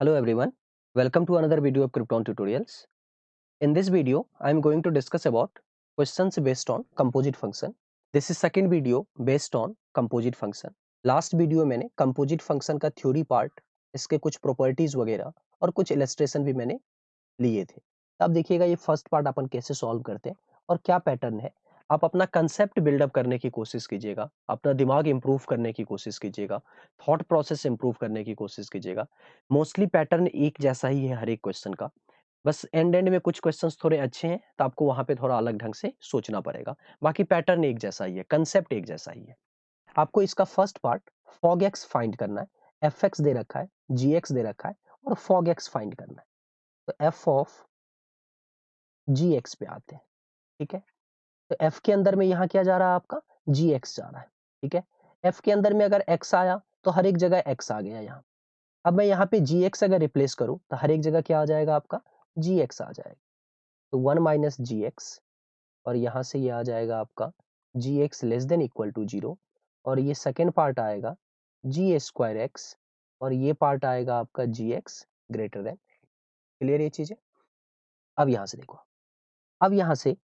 Hello everyone, welcome to another video of Krypton tutorials. In this video, I am going to discuss about questions based on composite function. This is second video based on composite function. Last video मैंने composite function का theory part, इसके कुछ properties वगैरह और कुछ illustration भी मैंने लिए थे। अब देखिएगा ये फर्स्ट पार्ट अपन कैसे सॉल्व करते हैं और क्या पैटर्न है। आप अपना कंसेप्ट बिल्डअप करने की कोशिश कीजिएगा, अपना दिमाग इंप्रूव करने की कोशिश कीजिएगा, थॉट प्रोसेस इंप्रूव करने की कोशिश कीजिएगा। मोस्टली पैटर्न एक जैसा ही है हर एक क्वेश्चन का, बस एंड एंड में कुछ क्वेश्चंस थोड़े अच्छे हैं तो आपको वहां पे थोड़ा अलग ढंग से सोचना पड़ेगा। बाकी पैटर्न एक जैसा ही है, कंसेप्ट एक जैसा ही है। आपको इसका first part fog x find करना है, एफ एक्स दे रखा है, जी एक्स दे रखा है और फॉग एक्स फाइंड करना है। तो एफ ऑफ जी एक्स पे आते हैं, ठीक है। तो एफ के अंदर में यहाँ क्या जा रहा है आपका, जी एक्स जा रहा है, ठीक है। एफ के अंदर में अगर एक्स आया तो हर एक जगह एक्स आ गया यहाँ। अब मैं यहाँ पे जी एक्स अगर रिप्लेस करूँ तो हर एक जगह क्या आ जाएगा आपका, जी एक्स आ जाएगा। तो 1 माइनस जी एक्स और यहाँ से ये आ जाएगा आपका g x less than equal to 0 और ये सेकेंड पार्ट आएगा जी स्क्वायर एक्स और ये पार्ट आएगा आपका g x greater than. Clear ये चीज़ है। अब यहाँ से देखो, अब यहाँ से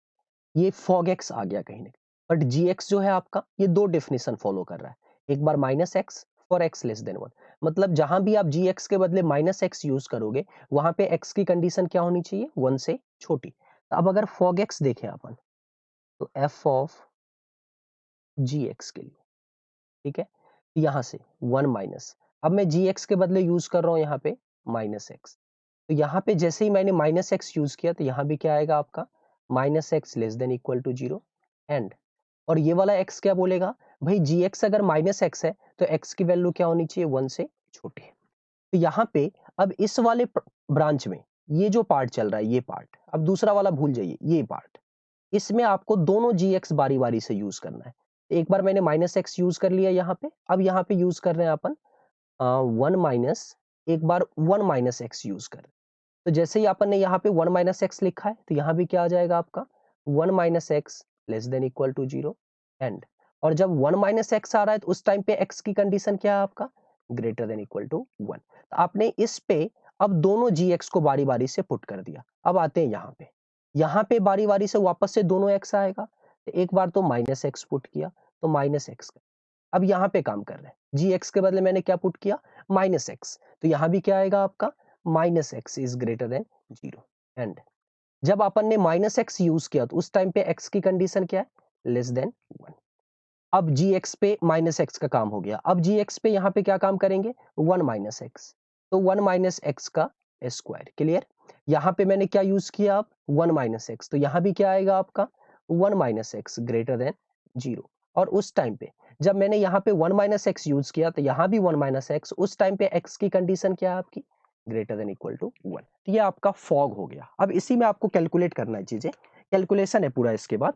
ये फॉग एक्स आ गया कहीं ना कहीं, बट जी एक्स जो है आपका ये दो डेफिनेशन फॉलो कर रहा है। एक बार minus x for x less than 1, मतलब जहां भी आप जी एक्स के बदले माइनस एक्स यूज करोगे वहां पे एक्स की कंडीशन क्या होनी चाहिए, 1 से छोटी। तो अब अगर फॉग एक्स देखें अपन, तो एफ ऑफ जी एक्स के लिए, ठीक है, यहां से 1 माइनस, अब मैं जी एक्स के बदले यूज कर रहा हूं यहाँ पे माइनस एक्स। तो यहाँ पे जैसे ही मैंने माइनस एक्स यूज किया तो यहाँ भी क्या आएगा आपका minus x less than equal to 0 and, और ये वाला x क्या बोलेगा, भाई जी एक्स अगर माइनस एक्स है तो x की वैल्यू क्या होनी चाहिए, 1 से छोटी। तो यहाँ पे अब इस वाले ब्रांच में ये जो पार्ट चल रहा है ये पार्ट, अब दूसरा वाला भूल जाइए, ये पार्ट, इसमें आपको दोनों जी एक्स बारी बारी से यूज करना है। एक बार मैंने माइनस एक्स यूज कर लिया यहाँ पे, अब यहाँ पे यूज कर रहे हैं अपन 1 माइनस, एक बार 1 माइनस एक्स यूज कर रहे हैं। तो जैसे ही अपन ने यहाँ पे 1 माइनस एक्स लिखा है तो यहाँ भी क्या आ जाएगा आपका 1 minus x less than equal to 0 and, और जब 1 माइनस एक्स आ रहा है तो उस टाइम पे एक्स की कंडीशन क्या है आपका, ग्रेटर देन इक्वल टू 1। तो आपने इस पे अब दोनों जी एक्स को बारी बारी से पुट कर दिया। अब आते हैं यहाँ पे बारी बारी से वापस से दोनों एक्स आएगा। तो एक बार तो माइनस एक्स पुट किया तो माइनस एक्स, अब यहाँ पे काम कर रहे हैं, जी एक्स के बदले मैंने क्या पुट किया, माइनस एक्स, तो यहाँ भी क्या आएगा आपका minus x is greater than 0 and, जब अपन ने माइनस एक्स यूज किया तो उस टाइम पे एक्स की कंडीशन क्या है, लेस देन 1। अब जी एक्स पे माइनस एक्स का काम हो गया, अब जी एक्स पे यहाँ पे क्या काम करेंगे, 1 माइनस एक्स, तो 1 माइनस एक्स का स्क्वायर। क्लियर। यहाँ पे मैंने क्या यूज किया, अब 1 माइनस एक्स, तो यहाँ भी क्या आएगा आपका 1 माइनस एक्स ग्रेटर देन 0। और उस टाइम पे जब मैंने यहाँ पे 1 माइनस एक्स यूज किया तो यहाँ भी 1 माइनस एक्स, उस टाइम पे एक्स की कंडीशन क्या है आपकी, ग्रेटर देन इक्वल टू 1। तो ये आपका फॉग हो गया। अब इसी में आपको कैलकुलेट करना है चीजें, कैलकुलेशन है पूरा इसके बाद,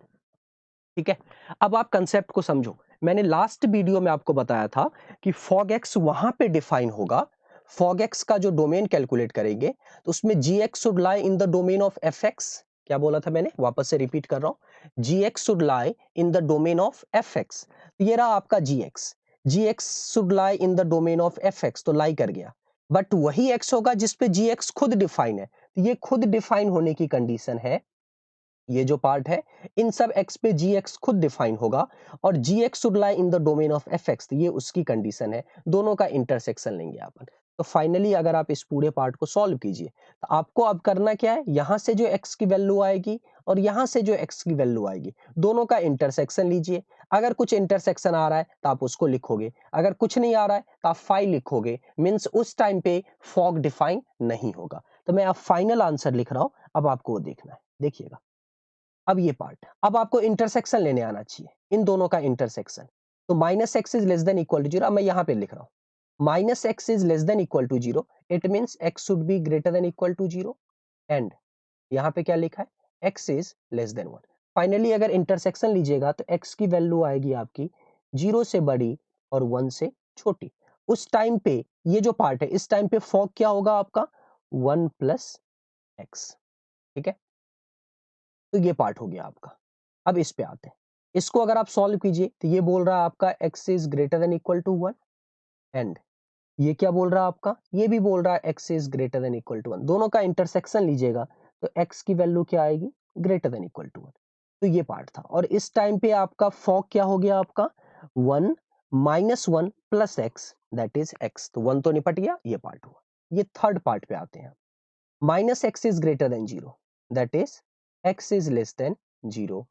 ठीक है। अब आप कंसेप्ट को समझो। मैंने लास्ट वीडियो में आपको बताया था कि फॉग एक्स वहां पे डिफाइन होगा, फॉग एक्स का जो डोमेन कैलकुलेट करेंगे तो उसमें g x should lie in the domain of f x. क्या बोला था मैंने, वापस से रिपीट कर रहा हूं, g x should lie in the domain of f x. तो ये रहा आपका g x should lie in the domain of f x, तो लाई कर गया। बट वही एक्स होगा जिसपे जी एक्स खुद डिफाइन है, तो ये खुद डिफाइन होने की कंडीशन है। ये जो पार्ट है इन सब x पे gx खुद डिफाइन होगा और gx should lie in the domain of fx, ये उसकी कंडीशन है। दोनों का इंटरसेक्शन लेंगे अपन। तो फाइनली अगर आप इस पूरे पार्ट को सॉल्व कीजिए तो आपको अब करना क्या है, यहां से जो x की वैल्यू आएगी और यहां से जो x की वैल्यू आएगी दोनों का इंटरसेक्शन लीजिए। अगर कुछ इंटरसेक्शन आ रहा है तो आप उसको लिखोगे, अगर कुछ नहीं आ रहा है तो आप फाइव लिखोगे, मीन्स उस टाइम पे फॉग डिफाइन नहीं होगा। तो मैं अब फाइनल आंसर लिख रहा हूं, अब आपको वो देखना है, देखिएगा। अब ये पार्ट, अब आपको इंटरसेक्शन लेने आना चाहिए इन दोनों का इंटरसेक्शन। तो minus x is less than equal to 0, अब मैं यहाँ पे लिख रहा हूँ minus x is less than equal to 0, it means x should be greater than equal to 0 and यहाँ पे क्या लिखा है, x is less than 1। Finally अगर इंटरसेक्शन लीजिएगा तो एक्स की वैल्यू आएगी आपकी 0 से बड़ी और 1 से छोटी। उस टाइम पे ये जो पार्ट है इस टाइम पे फॉग क्या होगा आपका, 1 प्लस एक्स, ठीक है। तो ये पार्ट हो गया आपका। अब इस पे आते हैं, इसको अगर आप सॉल्व कीजिए तो ये बोल रहा है आपका x is greater than equal to 1 and ये क्या बोल रहा है आपका, ये भी बोल रहा है x is greater than equal to 1, दोनों का इंटरसेक्शन लीजिएगा तो x की वैल्यू क्या आएगी, ग्रेटर देन इक्वल टू 1। तो ये पार्ट था, और इस टाइम पे आपका फॉग क्या हो गया आपका, 1 minus 1 plus x that is x, तो 1 तो निपट गया, ये पार्ट हुआ। ये थर्ड पार्ट पे आते हैं, minus x is greater than 0 that is x is less than 0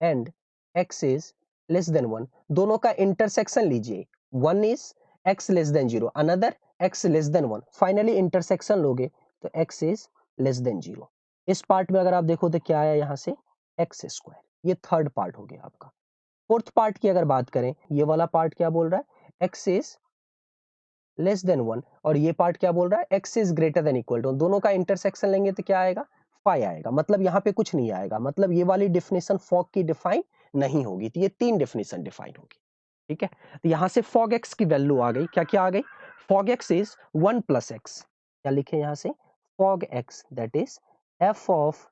and x is less than 1, दोनों का इंटरसेक्शन लीजिए, 1 is x less than 0, another x less than 1, finally intersection लोगे तो x इज लेस देन 0। इस part में अगर आप देखो तो क्या आया यहाँ से, एक्स स्क्वायर, ये थर्ड पार्ट हो गया आपका। फोर्थ पार्ट की अगर बात करें, ये वाला पार्ट क्या बोल रहा है, x इज लेस देन 1, और ये पार्ट क्या बोल रहा है, x is greater than equal to, दोनों का इंटरसेक्शन लेंगे तो क्या आएगा, फाई आएगा, मतलब यहाँ पे कुछ नहीं आएगा, मतलब ये वाली डेफिनेशन फॉग की डिफाइन नहीं होगी, तो ये तीन डेफिनेशन डिफाइन होगी। ठीक है, तो यहाँ से फॉग एक्स की वैल्यू आ गई, क्या क्या आ गई, fog x is 1 plus x, क्या लिखे यहाँ से, fog x that is f of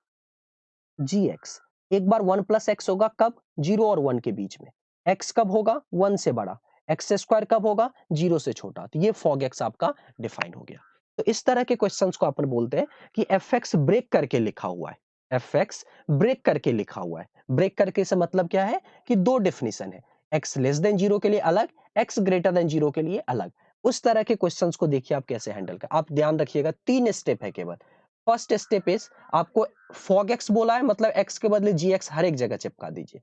g x. एक बार 1 प्लस एक्स होगा कब, 0 और 1 के बीच में, x कब होगा, 1 से बड़ा, एक्स स्क्वायर कब होगा, 0 से छोटा, तो ये फॉग एक्स आपका डिफाइन हो गया। तो इस तरह के क्वेश्चंस को अपन बोलते हैं कि एफ एक्स ब्रेक करके लिखा हुआ है, एफ एक्स ब्रेक करके लिखा हुआ है। ब्रेक करके से मतलब क्या है कि दो डेफिनेशन है, एक्स लेस देन 0 के लिए अलग, एक्स ग्रेटर देन 0 के लिए अलग। उस तरह के क्वेश्चंस को देखिए आप कैसे हैंडल कर, आप ध्यान रखिएगा 3 स्टेप है केवल। फर्स्ट स्टेप इज आपको फॉग एक्स बोला है, मतलब एक्स के बदले जी एक्स हर एक जगह चिपका दीजिए,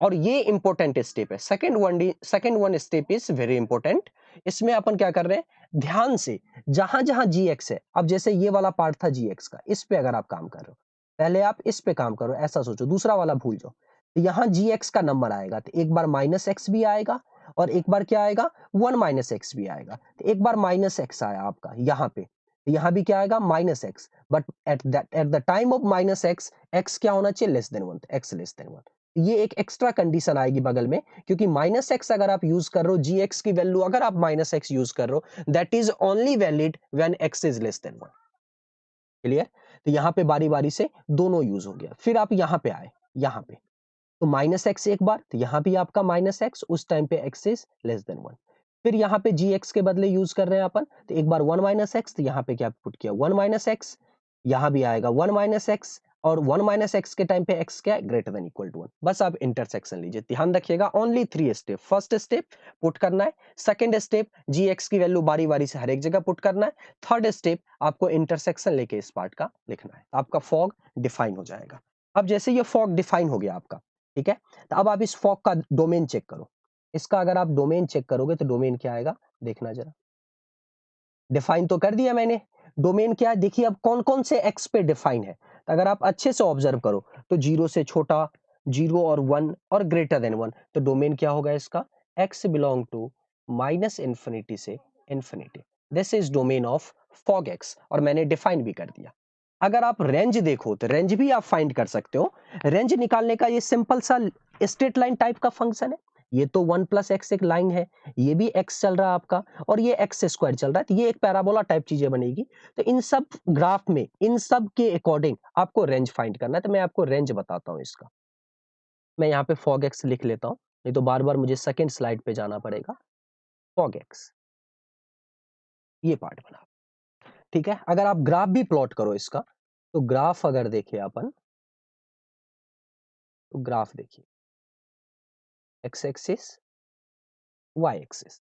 और ये इंपॉर्टेंट स्टेप है। Second one step is very important, इसमें अपन क्या कर रहे हैं, ध्यान से जहां जहां जी एक्स है, अब जैसे ये वाला पार्ट था जी एक्स का, इस पे अगर आप काम कर रहे हो, पहले आप इस पे काम करो, ऐसा सोचो, दूसरा वाला भूल जाओ। तो यहाँ जी एक्स का नंबर आएगा, तो एक बार माइनस एक्स भी आएगा, और एक बार क्या आएगा, 1 माइनस एक्स भी आएगा, तो एक बार माइनस एक्स आया आपका यहाँ पे, तो यहाँ भी क्या आएगा, minus x, but at the time of minus x, x क्या होना चाहिए, less than 1, x less than 1। ये एक एक्स्ट्रा कंडीशन आएगी बगल में, क्योंकि माइनस एक्स अगर आप यूज कर रहे हो, जी एक्स की वैल्यू अगर आप माइनस एक्स यूज कर रहे हो, that is only valid when x is less than 1। Clear, तो यहाँ पे बारी बारी से दोनों यूज हो गया। फिर आप यहाँ पे आए, यहाँ पे तो माइनस एक्स एक बार, तो यहाँ भी आपका माइनस एक्स, उस टाइम पे एक्स इज लेस देन 1। फिर यहाँ पे जी एक्स के बदले यूज कर रहे हैं अपन, तो एक बार 1 माइनस एक्स, तो यहाँ पे क्या पुट किया, 1 माइनस एक्स, यहाँ भी आएगा 1 माइनस एक्स, और 1 माइनस एक्स के टाइम पे एक्स क्या है, ग्रेटर देन इक्वल टू 1। बस आप इंटरसेक्शन लीजिए, ध्यान रखिएगा only 3 step. First step put करना है, सेकंड स्टेप जी एक्स की वैल्यू बारी बारी से हर एक जगह पुट करना है, थर्ड स्टेप आपको इंटरसेक्शन लेके इस पार्ट का लिखना है, आपका फॉग डिफाइन हो जाएगा। अब जैसे ये फॉग डिफाइन हो गया आपका, ठीक है, तो अब आप इस फॉग का डोमेन चेक करो। इसका अगर आप डोमेन चेक करोगे तो डोमेन क्या आएगा, देखना जरा, डिफाइन तो कर दिया मैंने, डोमेन क्या है देखिए, अब कौन कौन से एक्स पे डिफाइन है, तो अगर आप अच्छे से ऑब्जर्व करो तो 0 से छोटा, 0 और 1 और ग्रेटर देन 1, तो डोमेन क्या होगा इसका, x belong to minus infinity से infinity, this is domain of fog x, और मैंने डिफाइन भी कर दिया। अगर आप रेंज देखो तो रेंज भी आप फाइंड कर सकते हो, रेंज निकालने का ये सिंपल सा स्ट्रेट लाइन टाइप का फंक्शन है, ये तो 1 प्लस एक्स एक लाइन है, ये भी x चल रहा है आपका, और ये एक्स स्क्वायर चल रहा है, तो ये एक पैराबोला टाइप चीजें बनेगी। तो इन सब ग्राफ में इन सब के अकॉर्डिंग आपको रेंज फाइंड करना है, तो मैं आपको रेंज बताता हूँ इसका। मैं यहाँ पे फॉग एक्स लिख लेता हूँ, नहीं तो बार बार मुझे सेकेंड स्लाइड पे जाना पड़ेगा। फॉग एक्स, ये पार्ट बना, ठीक है। अगर आप ग्राफ भी प्लॉट करो इसका, तो ग्राफ अगर देखें अपन, तो ग्राफ देखिए, एक्स एक्सिस, वाई एक्सिस।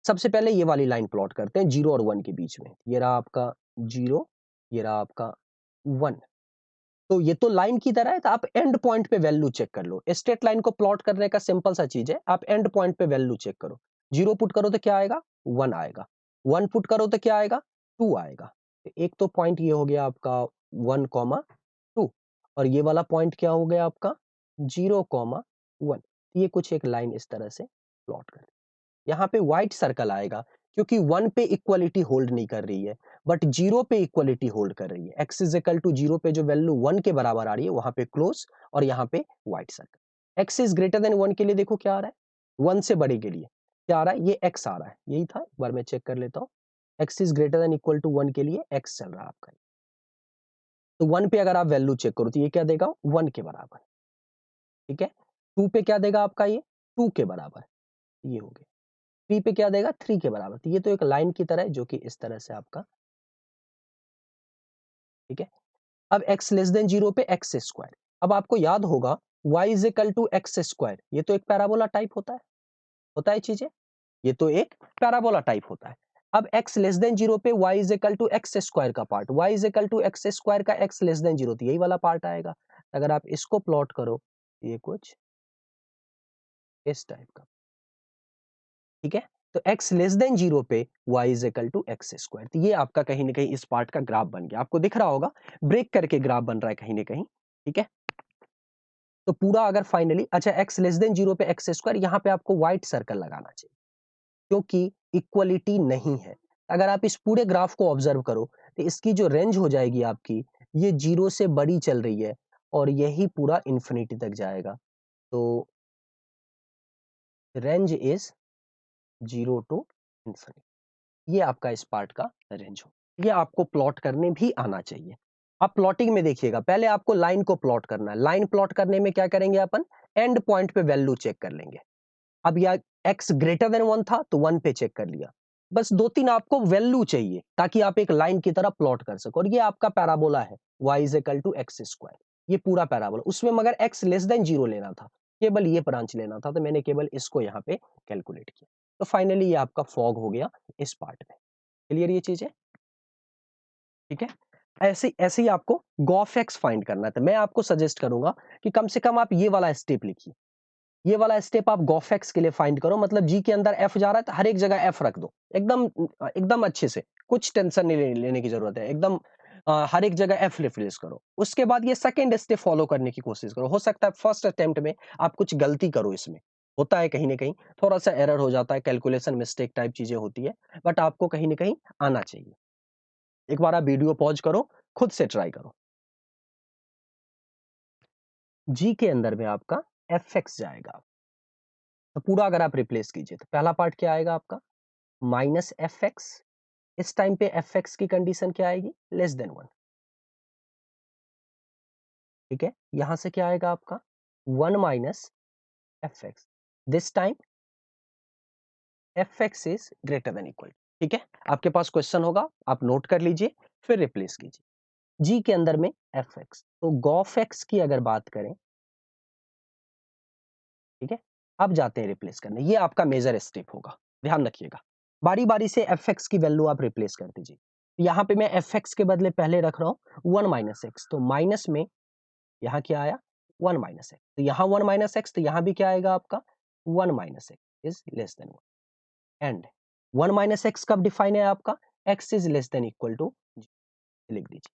सबसे पहले ये वाली लाइन प्लॉट करते हैं 0 और 1 के बीच में, ये रहा आपका 0, ये रहा आपका 1। तो ये तो लाइन की तरह है, तो आप एंड पॉइंट पे वैल्यू चेक कर लो। स्ट्रेट लाइन को प्लॉट करने का सिंपल सा चीज है, आप एंड पॉइंट पे वैल्यू चेक करो। 0 पुट करो तो क्या आएगा, 1 आएगा, 1 पुट करो तो क्या आएगा, 2 आएगा। तो एक तो पॉइंट ये हो गया आपका 1 कॉमा 2, और ये वाला पॉइंट क्या हो गया आपका 0 कॉमा 1। ये कुछ एक लाइन इस तरह से प्लॉट कर, यहाँ पे व्हाइट सर्कल आएगा, क्योंकि 1 पे इक्वलिटी होल्ड नहीं कर रही है, बट 0 पे इक्वलिटी होल्ड कर रही है। x इज इक्वल टू 0 पे जो वैल्यू 1 के बराबर आ रही है, वहां पे क्लोज, और यहाँ पे white circle. x is greater then 1 के लिए देखो क्या आ रहा है, 1 से बड़े के लिए क्या आ रहा है, ये x आ रहा है, यही था, एक बार मैं चेक कर लेता हूँ। x is greater than equal to 1 के लिए x चल रहा है आपका, तो 1 पे अगर आप वैल्यू चेक करो तो ये क्या देगा, 1 के बराबर, ठीक है। 2 पे क्या देगा आपका, ये 2 के बराबर, ये हो गया। 3 पे क्या देगा 3 के बराबर। तो ये तो एक लाइन की तरह है जो कि इस तरह से आपका, ठीक है। अब x लेस देन 0 पे एक्स स्क्वायर। अब आपको याद होगा y is equal to x square, ये तो एक पैराबोला टाइप होता है चीजें, ये तो एक पैराबोला टाइप होता है। अब x लेस देन 0 पे y is equal to x square का part, y is equal to x square का x लेस देन 0, तो यही वाला पार्ट आएगा। अगर आप इसको प्लॉट करो, ये कुछ इस टाइप का, ठीक है। तो x लेस देन 0 पे y is equal to x square, तो ये आपका कहीं ना कहीं इस पार्ट का ग्राफ बन गया। आपको दिख रहा होगा ब्रेक करके ग्राफ बन रहा है कहीं ना कहीं, ठीक है। तो पूरा अगर फाइनली, अच्छा x लेस देन 0 पे एक्स स्क्वायर, यहाँ पे आपको व्हाइट सर्कल लगाना चाहिए क्योंकि इक्वलिटी नहीं है। अगर आप इस पूरे ग्राफ को ऑब्जर्व करो तो इसकी जो रेंज हो जाएगी आपकी, ये 0 से बड़ी चल रही है और यही पूरा इन्फिनिटी तक जाएगा। तो रेंज इज 0 टू इन्फिनिटी, ये आपका इस पार्ट का रेंज हो। ये आपको प्लॉट करने भी आना चाहिए। आप प्लॉटिंग में देखिएगा, पहले आपको लाइन को प्लॉट करना है। लाइन प्लॉट करने में क्या करेंगे अपन, एंड पॉइंट पे वैल्यू चेक कर लेंगे। अब या x ग्रेटर देन 1 था तो 1 पे चेक कर लिया। बस 2-3 आपको वैल्यू चाहिए ताकि आप एक लाइन की तरह प्लॉट कर सको। और ये आपका पैराबोला है, y is equal to x square, ये पूरा पैराबोला। उसमें मगर x लेस देन 0 लेना था, केवल ये ब्रांच लेना था, तो मैंने केवल इसको यहाँ पे कैलकुलेट किया। तो फाइनली ये आपका फॉग हो गया इस पार्ट में। क्लियर ये चीज है, ठीक है। ऐसे ऐसे ही आपको गॉफ एक्स फाइंड करना था। मैं आपको सजेस्ट करूंगा कि कम से कम आप ये वाला स्टेप लिखिए। ये वाला स्टेप आप गॉफेक्स के लिए फाइंड करो, मतलब जी के अंदर एफ जा रहा है तो हर एक जगह एफ रख दो, एकदम अच्छे से, कुछ टेंशन नहीं लेने की जरूरत है, एकदम हर एक जगह एफ रिप्लेस करो। उसके बाद ये सेकंड स्टेप फॉलो करने की कोशिश करो। हो सकता है फर्स्ट अटेम्प्ट में आप कुछ गलती करो, इसमें होता है कहीं ना कहीं थोड़ा सा एरर हो जाता है, कैलकुलेशन मिस्टेक टाइप चीजें होती है, बट आपको कहीं ना कहीं आना चाहिए। एक बार आप वीडियो पॉज करो, खुद से ट्राई करो। जी के अंदर में आपका एफ एक्स जाएगा, तो पूरा अगर आप रिप्लेस कीजिए तो पहला पार्ट क्या आएगा आपका, माइनस एफ एक्स। इस टाइम पे एफ एक्स की कंडीशन क्या आएगी, लेस देन 1, ठीक है। यहां से क्या आएगा आपका 1 minus F x, this time F x is greater than equal, ठीक है। आपके पास क्वेश्चन होगा, आप नोट कर लीजिए, फिर रिप्लेस कीजिए जी के अंदर में एफ एक्स। तो गॉफ एक्स की अगर बात करें, ठीक है, अब जाते हैं रिप्लेस करने। ये आपका मेजर स्टेप होगा, ध्यान रखिएगा। बारी बारी से एफ एक्स की वैल्यू आप रिप्लेस कर दीजिए। यहाँ पे मैं एफ एक्स के बदले पहले रख रहा हूँ 1 माइनस एक्स, तो माइनस में यहाँ क्या आया 1 माइनस एक्स, तो यहाँ 1 माइनस एक्स, तो यहाँ भी क्या आएगा आपका 1 minus x is less than 1। And 1 minus x कब डिफाइन है आपका, x is less than equal to, लिख दीजिए।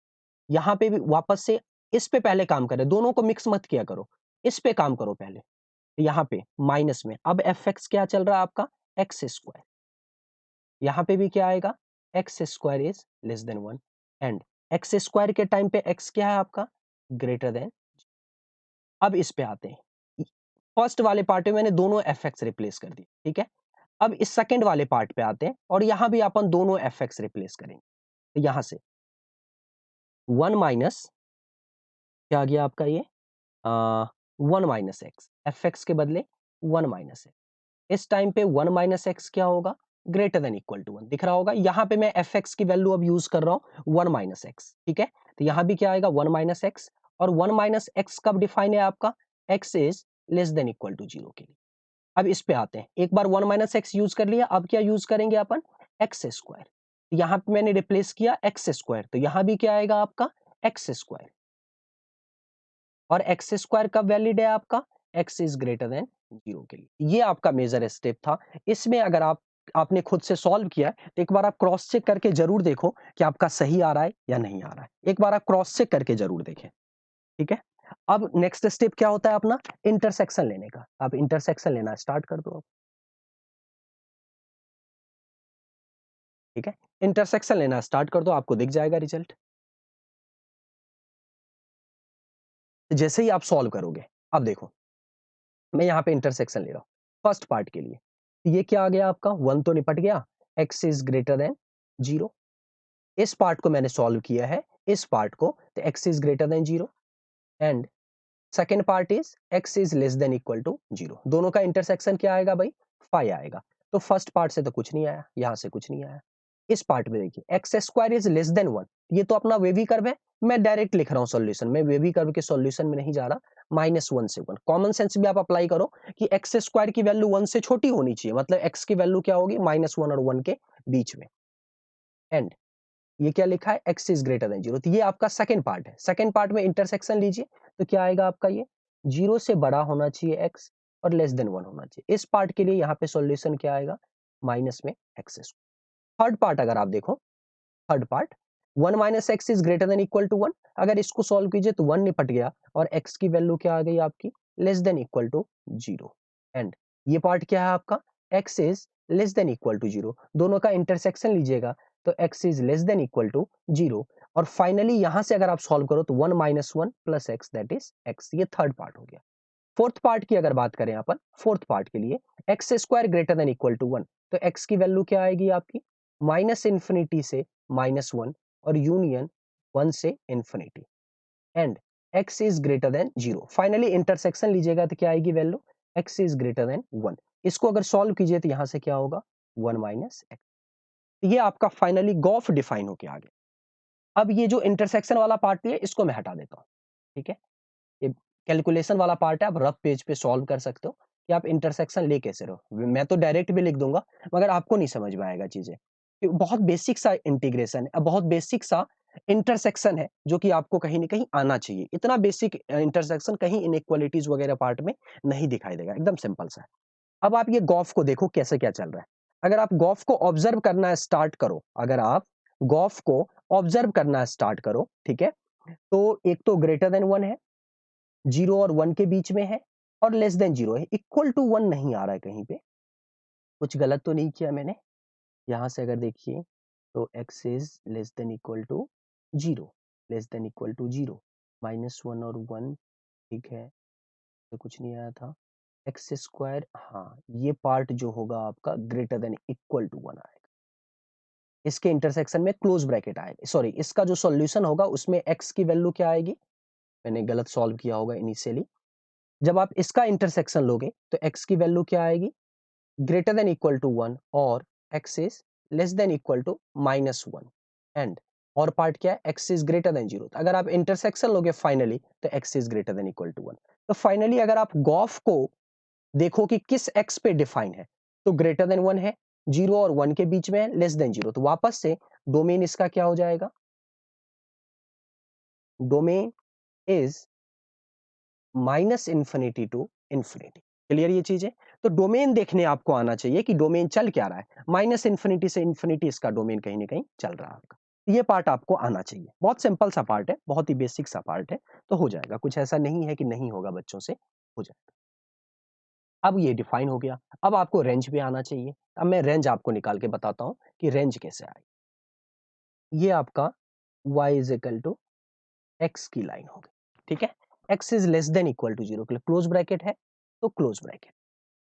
यहाँ पे भी वापस से इस पे पहले काम करें, दोनों को मिक्स मत किया करो, इस पे काम करो पहले। यहाँ पे माइनस में अब एफ एक्स क्या चल रहा है आपका, एक्स स्क्वायर। यहाँ पे भी क्या आएगा, x square is less than 1। And x square के टाइम पे एक्स क्या है आपका, ग्रेटर देन। अब इस पे आते हैं, फर्स्ट वाले पार्ट में मैंने दोनों एफ एक्स रिप्लेस कर दिए, ठीक है। अब इस सेकंड वाले पार्ट पे आते हैं और यहां भी अपन दोनों एफ एक्स रिप्लेस करेंगे। तो यहां से 1 माइनस क्या आ गया आपका ये 1 माइनस एक्स, एफ एक्स के बदले 1 माइनस एक्स। इस टाइम पे 1 माइनस एक्स क्या होगा, ग्रेटर देन इक्वल टू 1, दिख रहा होगा। यहाँ पे मैं एफ एक्स की वैल्यू अब यूज कर रहा हूँ 1 माइनस एक्स, ठीक है। तो यहाँ भी क्या आएगा 1 माइनस एक्स, और 1 माइनस एक्स कब डिफाइन है आपका, x is less than equal to 0 के लिए। अब इस पे आते हैं, एक बार 1 माइनस एक्स यूज कर लिया, अब क्या यूज करेंगे अपन, एक्स स्क्वायर। यहाँ पे मैंने रिप्लेस किया एक्स स्क्वायर, तो यहाँ भी क्या आएगा आपका एक्स स्क्वायर। और एक्स स्क्वायर कब वैलिड है आपका, एक्स इज ग्रेटर देन 0 के लिए। ये आपका मेजर स्टेप था। इसमें अगर आपने खुद से सॉल्व किया तो एक बार आप क्रॉस चेक करके जरूर देखो कि आपका सही आ रहा है या नहीं आ रहा है। एक बार आप क्रॉस चेक करके जरूर देखें, ठीक है। अब नेक्स्ट स्टेप क्या होता है अपना, इंटरसेक्शन लेने का। आप इंटरसेक्शन लेना स्टार्ट कर दो, ठीक है। इंटरसेक्शन लेना स्टार्ट कर दो, आपको दिख जाएगा रिजल्ट। जैसे ही आप सॉल्व करोगे, अब देखो मैं यहाँ पे इंटरसेक्शन ले रहा हूँ फर्स्ट पार्ट के लिए। ये क्या आ गया आपका 1 तो निपट गया, x इज ग्रेटर देन 0। इस पार्ट को मैंने सॉल्व किया है, इस पार्ट को, तो x is greater than 0। And second part is x is less than equal to 0। दोनों का इंटरसेक्शन क्या आएगा भाई, 5 आएगा। तो फर्स्ट पार्ट से तो कुछ नहीं आया, यहाँ से कुछ नहीं आया। इस पार्ट में देखिए x square is less than 1, ये तो अपना वेवी कर्व है, मैं डायरेक्ट लिख रहा हूँ सॉल्यूशन, मैं वेवी कर्व के सॉल्यूशन में नहीं जा रहा, -1 से 1। कॉमन सेंस भी आप अप्लाई करो कि एक्स स्क्वायर की वैल्यू 1 से छोटी होनी चाहिए, मतलब एक्स की वैल्यू क्या होगी, -1 और 1 के बीच में। एंड ये क्या लिखा है, x इज ग्रेटर देन 0, तो ये आपका सेकंड पार्ट है। सेकंड पार्ट में इंटरसेक्शन लीजिए, तो क्या आएगा आपका, ये 0 से बड़ा होना चाहिए x और लेस देन 1 होना चाहिए। इस पार्ट के लिए यहाँ पे सॉल्यूशन क्या आएगा, माइनस में x स्क्वायर। थर्ड पार्ट अगर आप देखो, third part 1 minus x is greater than equal to 1, अगर इसको सॉल्व कीजिए तो 1 निपट गया और x की वैल्यू क्या आ गई आपकी, less than equal to 0। And ये पार्ट क्या है आपका, x is less than equal to 0, दोनों का इंटरसेक्शन लीजिएगा तो x is less than equal to 0। और फाइनली यहां से अगर आप सॉल्व करो तो 1 minus 1 plus x that is x, ये थर्ड पार्ट हो गया। फोर्थ पार्ट की अगर बात करें अपन, फोर्थ पार्ट के लिए x square greater than equal to 1, तो x की वैल्यू क्या आएगी आपकी, माइनस इन्फिनिटी से -1 और यूनियन 1 से infinity. And x is greater than 0, finally intersection लीजिएगा तो क्या आएगी value, x is greater then 1। इसको अगर सॉल्व कीजिए तो यहां से क्या होगा, 1 माइनस एक्स। ये आपका फाइनली गॉफ डिफाइन होके आ गया। अब ये जो इंटरसेक्शन वाला पार्ट है इसको मैं हटा देता हूँ, ठीक है। ये कैलकुलेशन वाला पार्ट है, आप रफ पेज पे सॉल्व कर सकते हो कि आप इंटरसेक्शन ले कैसे रहो। मैं तो डायरेक्ट भी लिख दूंगा मगर आपको नहीं समझ में आएगा चीजें, बहुत बेसिक सा इंटीग्रेशन है, बहुत बेसिक सा इंटरसेक्शन है जो कि आपको कहीं ना कहीं आना चाहिए। इतना बेसिक इंटरसेक्शन कहीं इनइक्वालिटीज वगैरह पार्ट में नहीं दिखाई देगा, एकदम सिंपल सा है। अब आप ये गॉफ को देखो कैसे क्या चल रहा है। अगर आप गॉफ को ऑब्जर्व करना स्टार्ट करो, अगर आप गॉफ को ऑब्जर्व करना स्टार्ट करो, ठीक है, तो एक तो ग्रेटर देन 1 है, 0 और 1 के बीच में है, और लेस देन 0 है, इक्वल टू 1 नहीं आ रहा है कहीं पे। कुछ गलत तो नहीं किया मैंने। यहां से अगर देखिए तो x is less than equal to 0, less than equal to 0, -1 और 1, ठीक है, तो कुछ नहीं आया था। एक्स स्क्वायर, हाँ ये पार्ट जो होगा आपका ग्रेटर देन इक्वल टू 1 आएगा, इसके इंटरसेक्शन में क्लोज ब्रैकेट आएगा, सॉरी इसका जो सॉल्यूशन होगा उसमें x की वैल्यू क्या आएगी, मैंने गलत सॉल्व किया होगा इनिशियली। जब आप इसका इंटरसेक्शन लोगे तो x की वैल्यू क्या आएगी, ग्रेटर देन इक्वल टू 1 और x is less than equal to -1। And और पार्ट क्या है, x इज ग्रेटर देन 0, अगर आप इंटरसेक्शन लोगे फाइनली तो x is greater than equal to 1। तो फाइनली अगर आप गॉफ को देखो कि किस x पे डिफाइन है, तो ग्रेटर देन 1 है, 0 और 1 के बीच में है, लेस देन 0, तो वापस से डोमेन इसका क्या हो जाएगा, domain is minus infinity to infinity. Clear ये चीज है। तो डोमेन देखने आपको आना चाहिए कि डोमेन चल क्या रहा है, माइनस इंफिनिटी से इंफिनिटी इसका डोमेन कहीं ना कहीं चल रहा है आपका। ये पार्ट आपको आना चाहिए, बहुत सिंपल सा पार्ट है, बहुत ही बेसिक सा पार्ट है, तो हो जाएगा, कुछ ऐसा नहीं है कि नहीं होगा, बच्चों से हो जाएगा। अब ये डिफाइन हो गया, अब आपको रेंज पे आना चाहिए। अब मैं रेंज आपको निकाल के बताता हूं कि रेंज कैसे आए। ये आपका y is equal to x की लाइन होगी, ठीक है। x is less than equal to 0 के लिए क्लोज ब्रैकेट है, तो close bracket.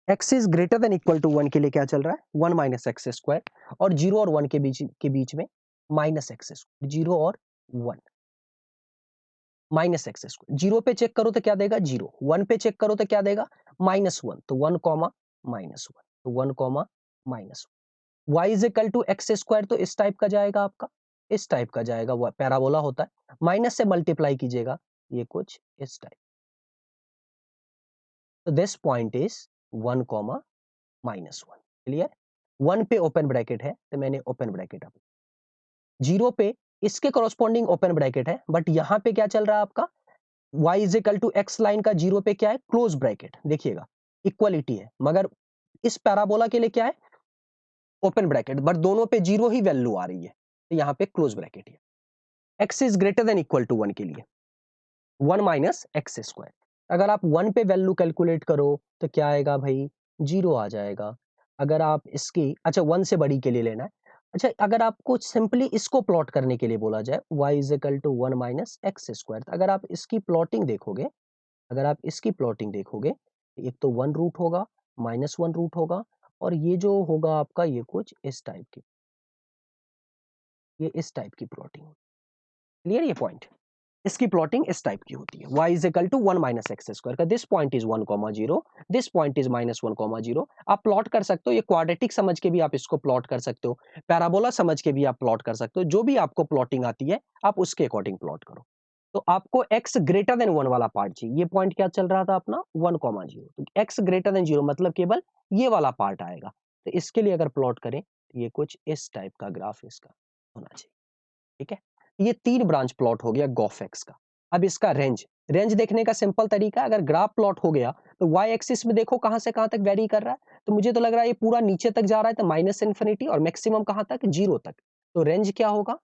x is greater than equal to 1 के लिए क्या चल रहा है, 1 माइनस एक्स स्क्वायर, और 0 और 1 के बीच में माइनस एक्स स्क्वायर, 0 और 1 माइनस एक्स स्क्वायर। 0 पे चेक करो तो क्या देगा 0, 1 पे चेक करो तो क्या देगा -1, तो 1 कॉमा -1, तो 1 comma -1। y is equal to x square, तो इस टाइप का जाएगा आपका, इस टाइप का जाएगा, वो पैराबोला होता है, माइनस से मल्टीप्लाई कीजिएगा, ये कुछ इस टाइप। तो this point is 1 comma -1। Clear, 1 पे ओपन ब्रैकेट है तो मैंने ओपन ब्रैकेट अप, 0 पे इसके कॉरस्पॉन्डिंग ओपन ब्रैकेट है, बट यहां पे क्या चल रहा है आपका, y is equal to x line का 0 पे क्या है, क्लोज ब्रैकेट। देखिएगा इक्वलिटी है, मगर इस पैराबोला के लिए क्या है, ओपन ब्रैकेट, बट दोनों पे 0 ही वैल्यू आ रही है, तो यहाँ पे क्लोज ब्रैकेट है। x is greater than equal to 1 के लिए 1 माइनस एक्स स्क्वायर, अगर आप 1 पे वैल्यू कैलकुलेट करो तो क्या आएगा भाई, 0 आ जाएगा। अगर आप इसकी, अच्छा 1 से बड़ी के लिए लेना है, अच्छा अगर आपको सिंपली इसको प्लॉट करने के लिए बोला जाए y is equal to 1 minus x square, अगर आप इसकी प्लॉटिंग देखोगे, अगर आप इसकी प्लॉटिंग देखोगे, एक तो 1 रूट होगा, -1 रूट होगा, और ये जो होगा आपका ये कुछ इस टाइप की, ये इस टाइप की प्लॉटिंग। क्लियर ये पॉइंट। इसकी प्लॉटिंग इस टाइप की होती है, y is equal to 1 minus x square का this point is 1,0, this point is -1,0। आप प्लॉट कर सकते हो, ये क्वाड्रेटिक समझ के भी आप इसको प्लॉट कर सकते हो, पैराबोला समझ के भी आप प्लॉट कर सकते हो, जो भी आपको प्लॉटिंग आती है आप उसके अकॉर्डिंग प्लॉट करो। तो आपको x ग्रेटर देन 1 वाला पार्ट चाहिए, ये पॉइंट क्या चल रहा था अपना 1,0, तो x ग्रेटर देन 0 मतलब केवल ये वाला पार्ट आएगा। तो इसके लिए अगर प्लॉट करें तो ये कुछ इस टाइप का ग्राफ इसका होना चाहिए, ठीक है। ये 3 ब्रांच प्लॉट हो गया गोफ एक्स का। अब इसका रेंज देखने का सिंपल तरीका, अगर ग्राफ प्लॉट हो गया तो y एक्सिस में देखो कहां से कहां तक वेरी कर रहा है, तो मुझे तो लग रहा है ये पूरा नीचे तक जा रहा है, तो माइनस इन्फिनिटी और मैक्सिमम कहां तक 0 तक। तो रेंज क्या होगा,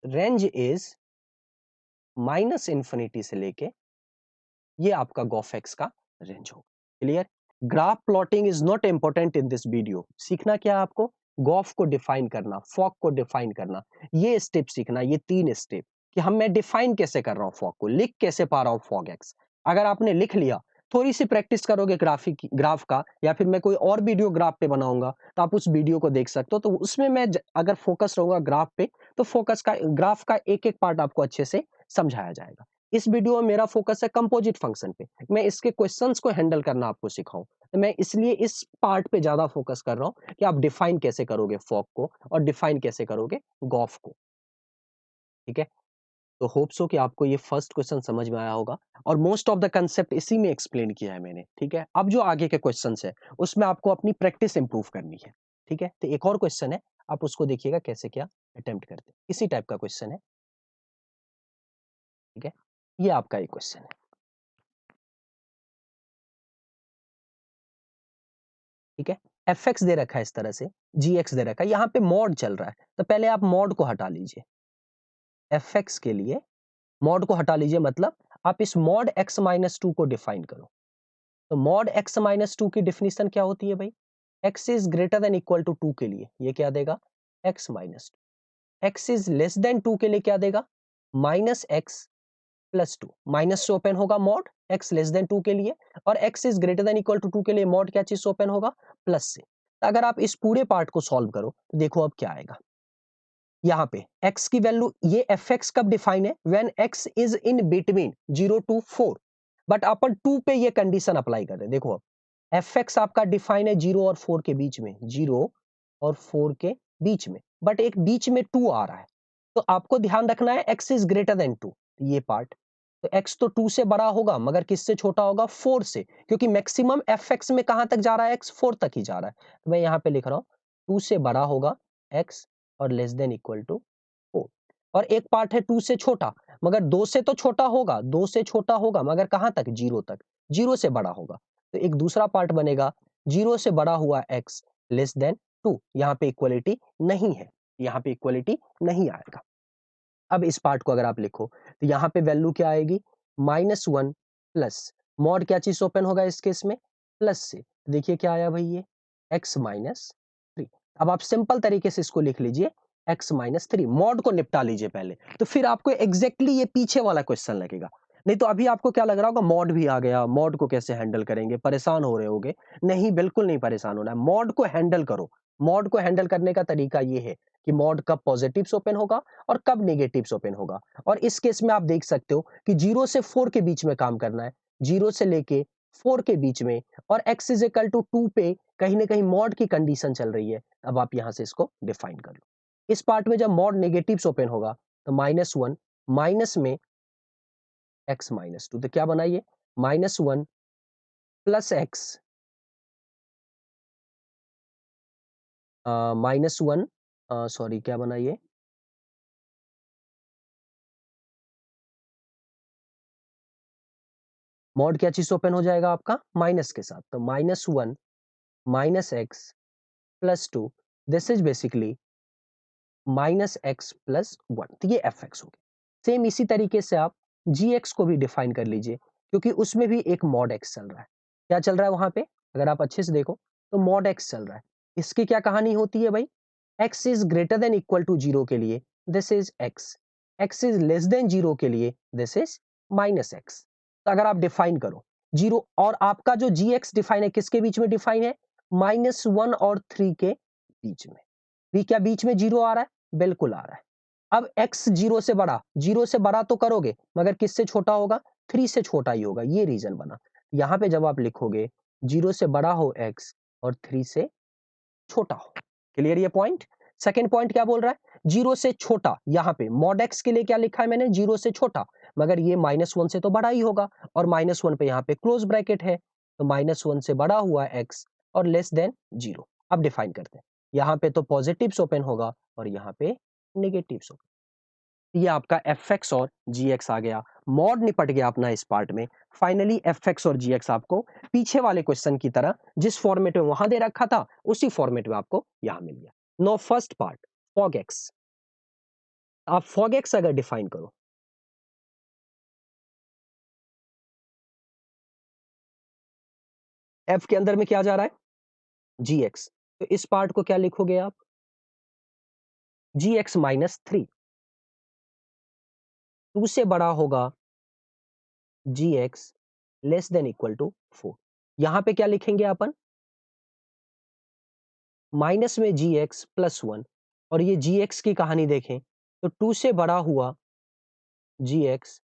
रेंज इज माइनस इन्फिनिटी से लेके ये आपका गोफ एक्स का रेंज होगा। Clear. Graph plotting is not important in this video. सीखना क्या है आपको, गोफ को डिफाइन करना, फॉग को डिफाइन करना, ये स्टेप सीखना, ये 3 स्टेप कि हम मैं डिफाइन कैसे कर रहा हूं फॉग को, लिख कैसे पा रहा हूं फॉग एक्स। अगर आपने लिख लिया, थोड़ी सी प्रैक्टिस करोगे ग्राफ का, या फिर मैं कोई और वीडियो ग्राफ पे बनाऊंगा तो आप उस वीडियो को देख सकते हो, तो उसमें मैं अगर फोकस रहूंगा ग्राफ पे तो फोकस का ग्राफ का एक एक पार्ट आपको अच्छे से समझाया जाएगा। इस वीडियो में मेरा फोकस है कंपोजिट फंक्शन पे, मैं इसके क्वेश्चंस को हैंडल करना आपको सिखाऊं, तो मैं इसलिए इस पार्ट पे ज्यादा फोकस कर रहा हूं कि आप डिफाइन कैसे करोगे फॉग को और डिफाइन कैसे करोगे गॉफ को, ठीक है। तो होप सो कि आपको ये फर्स्ट क्वेश्चन समझ में आया होगा, और मोस्ट ऑफ द कंसेप्ट इसी में एक्सप्लेन किया है मैंने, ठीक है। अब जो आगे के क्वेश्चन है उसमें आपको अपनी प्रैक्टिस इंप्रूव करनी है, ठीक है। तो एक और क्वेश्चन है, आप उसको देखिएगा कैसे क्या अटेम्प्ट करते हैं, इसी टाइप का क्वेश्चन है, ठीक है। ये आपका एक क्वेश्चन है, ठीक है। एफ एक्स दे रखा है इस तरह से, जी एक्स दे रखा है, यहाँ पे मॉड चल रहा है, तो पहले आप मॉड को हटा लीजिए। एफ एक्स के लिए मॉड को हटा लीजिए, मतलब आप इस मॉड एक्स माइनस टू को डिफाइन करो। तो मॉड एक्स माइनस टू की डिफिनीशन क्या होती है भाई, x is greater than equal to two के लिए ये क्या देगा, x minus two. X is less than two के लिए क्या देगा, minus x plus two. Minus से ओपन होगा mod x less than two के लिए, और x is greater than equal to two के लिए मॉड क्या चीज से ओपन होगा, प्लस से। तो अगर आप इस पूरे पार्ट को सॉल्व करो तो देखो अब क्या आएगा, यहाँ पे x की वैल्यू, ये एफ एक्स कब डिफाइन है, when x is in between 0 to 4, but अपन 2 पे ये कंडीशन अप्लाई कर रहे हैं। देखो अब एफ एक्स आपका डिफाइन है 0 और 4 के बीच में, 0 और 4 के बीच में, बट एक बीच में 2 आ रहा है, तो आपको ध्यान रखना है x इज ग्रेटर देन 2, ये पार्ट। तो x तो 2 से बड़ा होगा मगर किससे छोटा होगा, 4 से, क्योंकि मैक्सिमम एफ एक्स में कहां तक जा रहा है, x 4 तक ही जा रहा है। तो मैं यहाँ पे लिख रहा हूँ 2 से बड़ा होगा x और लेस देन इक्वल टू 4, और एक पार्ट है 2 से छोटा, मगर 2 से तो छोटा होगा, 2 से छोटा होगा मगर कहां तक, 0 तक, 0 से बड़ा होगा। तो एक दूसरा पार्ट बनेगा 0 से बड़ा हुआ x लेस देन 2, यहाँ पे इक्वलिटी नहीं है, यहाँ पे इक्वलिटी नहीं आएगा। अब इस पार्ट को अगर आप लिखो तो यहाँ पे वैल्यू क्या आएगी, -1 प्लस मॉड क्या चीज ओपन होगा इस केस में, प्लस से। देखिए क्या आया भाई, ये x माइनस 3। अब आप सिंपल तरीके से इसको लिख लीजिए x माइनस 3, मॉड को निपटा लीजिए पहले, तो फिर आपको एग्जैक्टली ये पीछे वाला क्वेश्चन लगेगा। नहीं तो अभी आपको क्या लग रहा होगा, मॉड भी आ गया, मॉड को कैसे हैंडल करेंगे, परेशान हो रहे होगे। नहीं, बिल्कुल नहीं परेशान होना है, मॉड को हैंडल करो। मॉड को हैंडल करने का तरीका ये है कि मॉड कब पॉजिटिव ओपन होगा और कब नेगेटिव ओपन होगा, और इस केस में आप देख सकते हो कि 0 से 4 के बीच में काम करना है, 0 से लेके 4 के बीच में, और x इज इक्वल टू 2 पे कहीं ना कहीं मॉड की कंडीशन चल रही है। अब आप यहां से इसको डिफाइन कर लो। इस पार्ट में जब मॉड नेगेटिव ओपन होगा तो -1 माइनस में x माइनस 2, तो क्या बनाइए, -1 प्लस एक्स -1, सॉरी क्या बनाइए, मॉड क्या चीज ओपन हो जाएगा आपका, माइनस के साथ, तो -1 minus x plus 2, this is basically -x+1, तो ये एफ एक्स हो गया। सेम इसी तरीके से आप जी एक्स को भी डिफाइन कर लीजिए, क्योंकि उसमें भी एक मॉड एक्स चल रहा है। क्या चल रहा है वहां पे, अगर आप अच्छे से देखो तो मॉड एक्स चल रहा है। इसकी क्या कहानी होती है भाई, x is greater than equal to 0 के लिए this is x, x is less than 0 के लिए दिस इज -x। तो अगर आप डिफाइन करो 0, और आपका जो जी एक्स डिफाइन है किसके बीच में डिफाइन है, -1 और 3 के बीच में, भी क्या बीच में 0 आ रहा है, बिल्कुल आ रहा है। अब x 0 से बड़ा, 0 से बड़ा तो करोगे मगर किससे छोटा होगा? 3 से छोटा ही होगा, ये रीजन बना। यहाँ पे जब आप लिखोगे 0 से बड़ा हो x और 3 से छोटा हो। क्लियर ये पॉइंट? सेकंड पॉइंट क्या बोल रहा है? 0 से छोटा, यहाँ पे मॉड x के लिए क्या लिखा है मैंने? 0 से छोटा, मगर ये -1 से तो बड़ा ही होगा और -1 पे यहाँ पे क्लोज ब्रैकेट है, तो -1 से बड़ा हुआ x और लेस देन 0। अब डिफाइन करते हैं, यहाँ पे तो पॉजिटिव्स ओपन होगा और यहाँ पे नेगेटिव्स ओपन। ये आपका fx और gx आ गया, मॉड निपट गया अपना इस पार्ट में। फाइनली fx और gx आपको पीछे वाले क्वेश्चन की तरह जिस फॉर्मेट में वहां दे रखा था उसी फॉर्मेट में आपको यहां मिल गया। No first part fog x, आप फॉग एक्स अगर डिफाइन करो, f के अंदर में क्या जा रहा है? gx, तो इस पार्ट को क्या लिखोगे आप? gx -3, 2 से बड़ा होगा gx less than equal to 4। यहां पे क्या लिखेंगे अपन? माइनस में gx+1, और ये gx की कहानी देखें तो 2 से बड़ा हुआ gx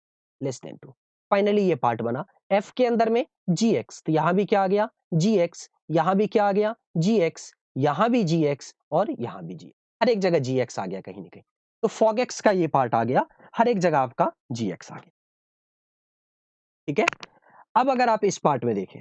लेस देन 2। फाइनली ये पार्ट बना f के अंदर में gx, तो यहां भी क्या आ गया? gx, यहां भी क्या आ गया? gx, यहां भी gx और यहां भी gx, हर एक जगह gx आ गया कहीं ना कहीं। तो fog x का ये पार्ट आ गया, हर एक जगह आपका gx आ गया। ठीक है, अब अगर आप इस पार्ट में देखें,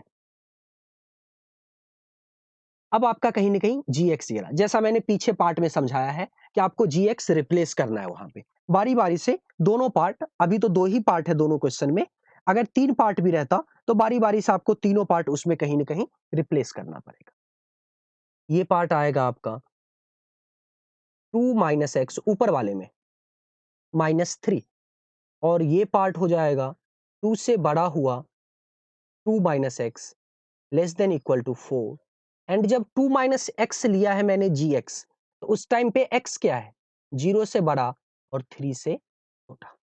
अब आपका कहीं ना कहीं gx गिरा, जैसा मैंने पीछे पार्ट में समझाया है कि आपको gx रिप्लेस करना है वहां पे बारी बारी से दोनों पार्ट। अभी तो 2 ही पार्ट है दोनों क्वेश्चन में, अगर 3 पार्ट भी रहता तो बारी बारी से आपको तीनों पार्ट उसमें कहीं ना कहीं रिप्लेस करना पड़ेगा। ये पार्ट आएगा आपका 2 माइनस एक्स ऊपर वाले में -3, और ये पार्ट हो जाएगा 2 से बड़ा हुआ 2 minus x less than equal to 4। And जब 2 माइनस एक्स लिया है मैंने gx, तो उस टाइम पे x क्या है? 0 से बड़ा और 3 से छोटा।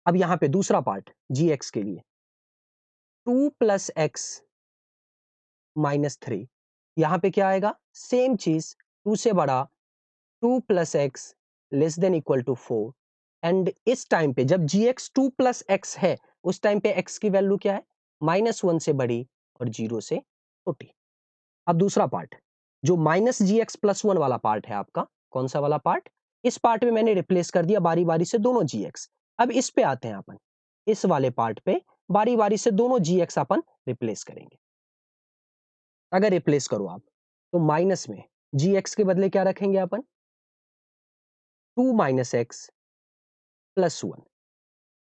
अब यहां पे दूसरा पार्ट gx के लिए 2 प्लस एक्स -3, यहां पे क्या आएगा? सेम चीज, 2 से बड़ा 2 plus x less than equal to 4। And इस टाइम पे जब gx 2 प्लस एक्स है, उस टाइम पे x की वैल्यू क्या है? -1 से बड़ी और 0 से छोटी। अब दूसरा पार्ट जो -gx+1 वाला पार्ट है आपका, कौन सा वाला पार्ट? इस पार्ट में मैंने रिप्लेस कर दिया बारी बारी से दोनों gx। अब इस पे आते हैं अपन, इस वाले पार्ट पे बारी बारी से दोनों gx अपन रिप्लेस करेंगे। अगर रिप्लेस करो आप तो माइनस में gx के बदले क्या रखेंगे अपन? 2 माइनस एक्स प्लस 1,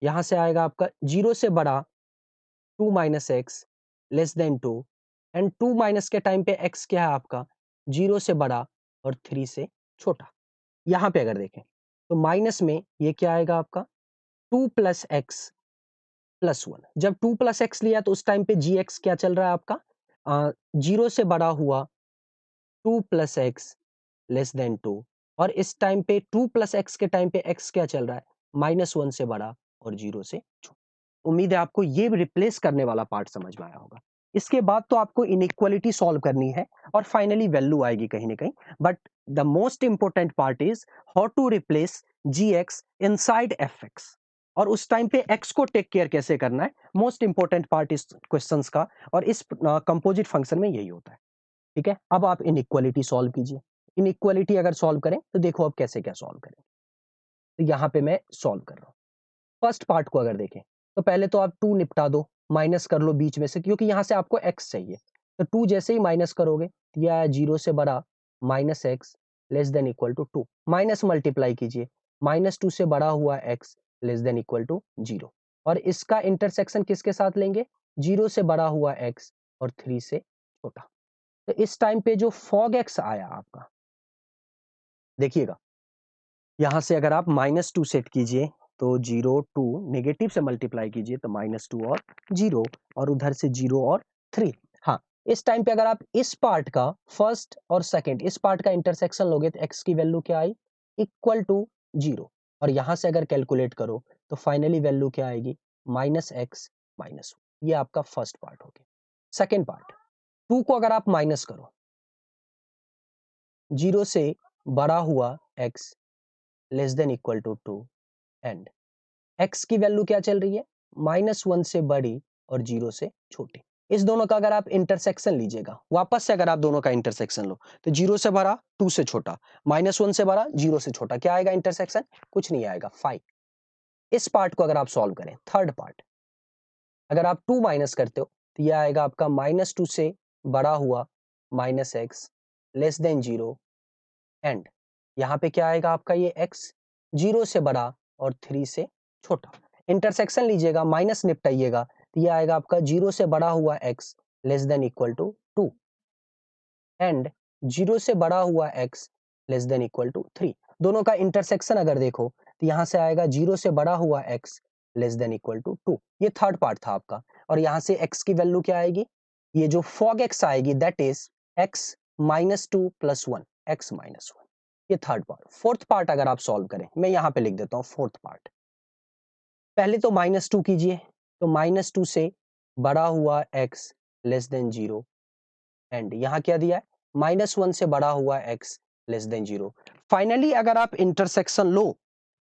यहां से आएगा आपका 0 से बड़ा 2 minus x less than 2। And 2 minus के टाइम पे x क्या है आपका? 0 से बड़ा और 3 से छोटा। यहां पे अगर देखें तो माइनस में ये क्या आएगा आपका? 2 प्लस एक्स प्लस 1। जब 2 प्लस एक्स लिया तो उस टाइम पे gx क्या चल रहा है आपका? 0 से बड़ा हुआ 2 प्लस एक्स लेस देन 2, और इस टाइम पे 2 प्लस एक्स के टाइम पे x क्या चल रहा है? -1 से बड़ा और 0 से छोटा। उम्मीद है आपको ये रिप्लेस करने वाला पार्ट समझ में आया होगा। इसके बाद तो आपको इनइक्वालिटी सॉल्व करनी है और फाइनली वैल्यू आएगी कहीं ना कहीं, but the most important part is how to replace gx inside fx, और उस टाइम पे x को टेक केयर कैसे करना है, मोस्ट इंपॉर्टेंट पार्ट इस क्वेश्चंस का, और इस कंपोजिट फंक्शन में यही होता है। ठीक है, अब आप इनइक्वालिटी सॉल्व कीजिए। इनइक्वालिटी अगर सॉल्व करें तो देखो अब कैसे क्या सॉल्व करें। तो यहाँ पे मैं सॉल्व कर रहा हूँ। फर्स्ट पार्ट को अगर देखें तो पहले तो आप 2 निपटा दो, माइनस कर लो बीच में से, क्योंकि यहां से आपको x चाहिए। तो 2 जैसे ही माइनस करोगे तो यह आया 0 से बड़ा -x less than equal to 2, minus multiply कीजिए, -2 से बड़ा हुआ x less than equal to 0, और इसका इंटरसेक्शन किसके साथ लेंगे? 0 से बड़ा हुआ x और 3 से छोटा। तो इस टाइम पे जो fog x आया आपका, देखिएगा यहां से अगर आप -2 सेट कीजिए तो 0 2 नेगेटिव से मल्टीप्लाई कीजिए तो -2 और 0, और उधर से 0 और 3। हाँ, इस टाइम पे अगर आप इस पार्ट का फर्स्ट और सेकंड इस पार्ट का इंटरसेक्शन लोगे तो x की वैल्यू क्या आई? इक्वल टू 0, और यहां से अगर कैलकुलेट करो तो फाइनली वैल्यू क्या आएगी? -x -1। ये आपका फर्स्ट पार्ट हो गया। सेकेंड पार्ट, 2 को अगर आप माइनस करो, 0 से बड़ा हुआ x less than equal to 2 and x की वैल्यू क्या चल रही है, -1 से बड़ी और 0 से छोटी। इस दोनों का अगर आप इंटरसेक्शन लीजिएगा, वापस से अगर आप दोनों का इंटरसेक्शन लो तो 0 से बड़ा 2 से छोटा, -1 से बड़ा 0 से छोटा, क्या आएगा इंटरसेक्शन, कुछ नहीं आएगा 5। इस पार्ट को अगर आप सॉल्व करें, थर्ड पार्ट, अगर आप 2 माइनस करते हो तो यह आएगा आपका -2 से बड़ा हुआ -x लेस देन 0 एंड यहाँ पे क्या आएगा आपका ये x 0 से बड़ा और 3 से छोटा। इंटरसेक्शन लीजिएगा, माइनस निपटाइएगा तो ये आएगा आपका 0 से बड़ा हुआ x less than equal to 2 and 0 से बड़ा हुआ x less than equal to 3। दोनों का इंटरसेक्शन अगर देखो तो यहाँ से आएगा 0 से बड़ा हुआ x less than equal to 2। ये थर्ड पार्ट था आपका, और यहाँ से x की वैल्यू क्या आएगी, ये जो फॉग x आएगी दैट इज x -2 + 1 x -1। ये थर्ड पार्ट। फोर्थ पार्ट अगर आप सॉल्व करें, मैं यहाँ पे लिख देता हूँ फोर्थ पार्ट। पहले तो -2 कीजिए, तो -2 से बड़ा हुआ x लेस देन 0 एंड यहाँ क्या दिया है, -1 से बड़ा हुआ x लेस देन 0। फाइनली अगर आप इंटरसेक्शन लो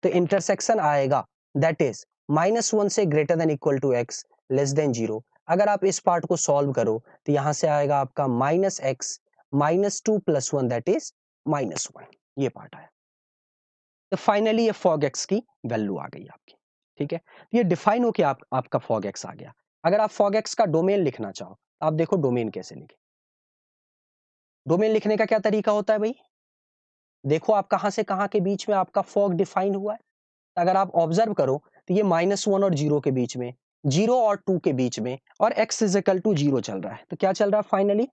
तो इंटरसेक्शन आएगा दैट इज -1 से greater than equal to x less than 0। अगर आप इस पार्ट को सॉल्व करो तो यहाँ से आएगा आपका -x -2 + 1 दैट इज -1। ये पार्ट आया। तो फाइनली ये फॉग एक्स की वैल्यू आ गई आपकी, ठीक है। ये डिफाइन हो के आपका फॉग एक्स आ गया। अगर आप फॉग एक्स का डोमेन लिखना चाहो तो आप देखो डोमेन कैसे लिखे। डोमेन लिखने का क्या तरीका होता है भाई, देखो आप कहां से कहां के बीच में आपका फॉग डिफाइन हुआ है। अगर आप ऑब्जर्व करो तो ये -1 और 0 के बीच में, 0 और 2 के बीच में, और x इक्वल टू 0 चल रहा है। तो क्या चल रहा है फाइनली,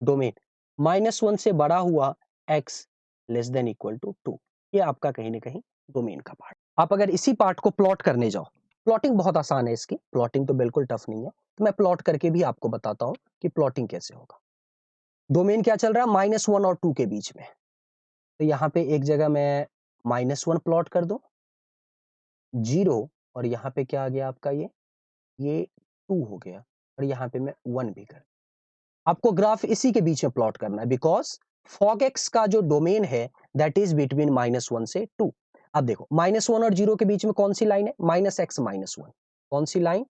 डोमेन -1 से बड़ा हुआ x less than equal to 2। ये आपका कहीं ना कहीं डोमेन का पार्ट। आप अगर इसी पार्ट को प्लॉट करने जाओ, प्लॉटिंग बहुत आसान है इसकी, प्लॉटिंग तो बिल्कुल टफ नहीं है, तो मैं प्लॉट करके भी आपको बताता हूं कि प्लॉटिंग कैसे होगा। डोमेन क्या चल रहा है, -1 और 2 के बीच में। तो यहाँ पे एक जगह मैं -1 प्लॉट कर दूं, 0, और यहाँ पे क्या आ गया आपका ये 2 हो गया, और यहाँ पे मैं 1 भी कर। आपको ग्राफ इसी के बीच में प्लॉट करना है, बिकॉज फॉग एक्स का जो डोमेन है दैट इज बिटवीन -1 से 2। अब देखो -1 और 0 के बीच में कौन सी लाइन है, -x -1। कौन सी लाइन,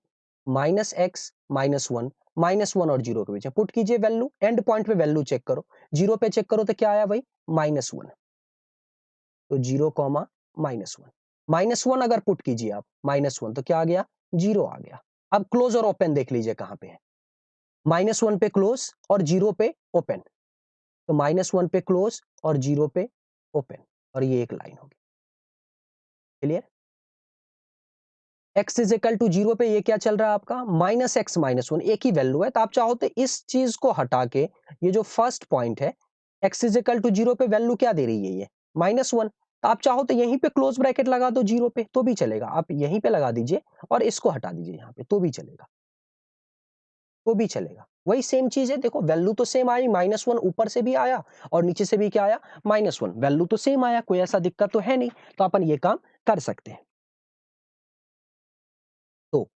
-x -1, -1 और 0 के बीच में। पुट कीजिए वैल्यू, एंड पॉइंट पे वैल्यू चेक करो, 0 पे चेक करो तो क्या आया भाई, -1। तो 0, -1, -1 अगर पुट कीजिए आप, -1 तो क्या आ गया, 0 आ गया। अब क्लोज और ओपन देख लीजिए कहां पे है, -1 पे क्लोज और 0 पे ओपन। तो -1 पे क्लोज और 0 पे ओपन, और ये एक लाइन होगी। Clear, x is equal to 0 पे ये क्या चल रहा है आपका, -x -1, एक ही वैल्यू है। तो आप चाहो तो इस चीज को हटा के, ये जो फर्स्ट पॉइंट है x इज इक्वल टू 0 पे वैल्यू क्या दे रही है ये, -1। तो आप चाहो तो यहीं पे क्लोज ब्रैकेट लगा दो 0 पे तो भी चलेगा, आप यहीं पे लगा दीजिए और इसको हटा दीजिए यहाँ पे तो भी चलेगा, तो भी चलेगा। वही सेम चीज है, देखो वैल्यू तो सेम आई, -1 ऊपर से भी आया और नीचे से भी क्या आया, -1, वैल्यू तो सेम आया, कोई ऐसा दिक्कत तो है नहीं। तो अपन ये काम कर सकते हैं। तो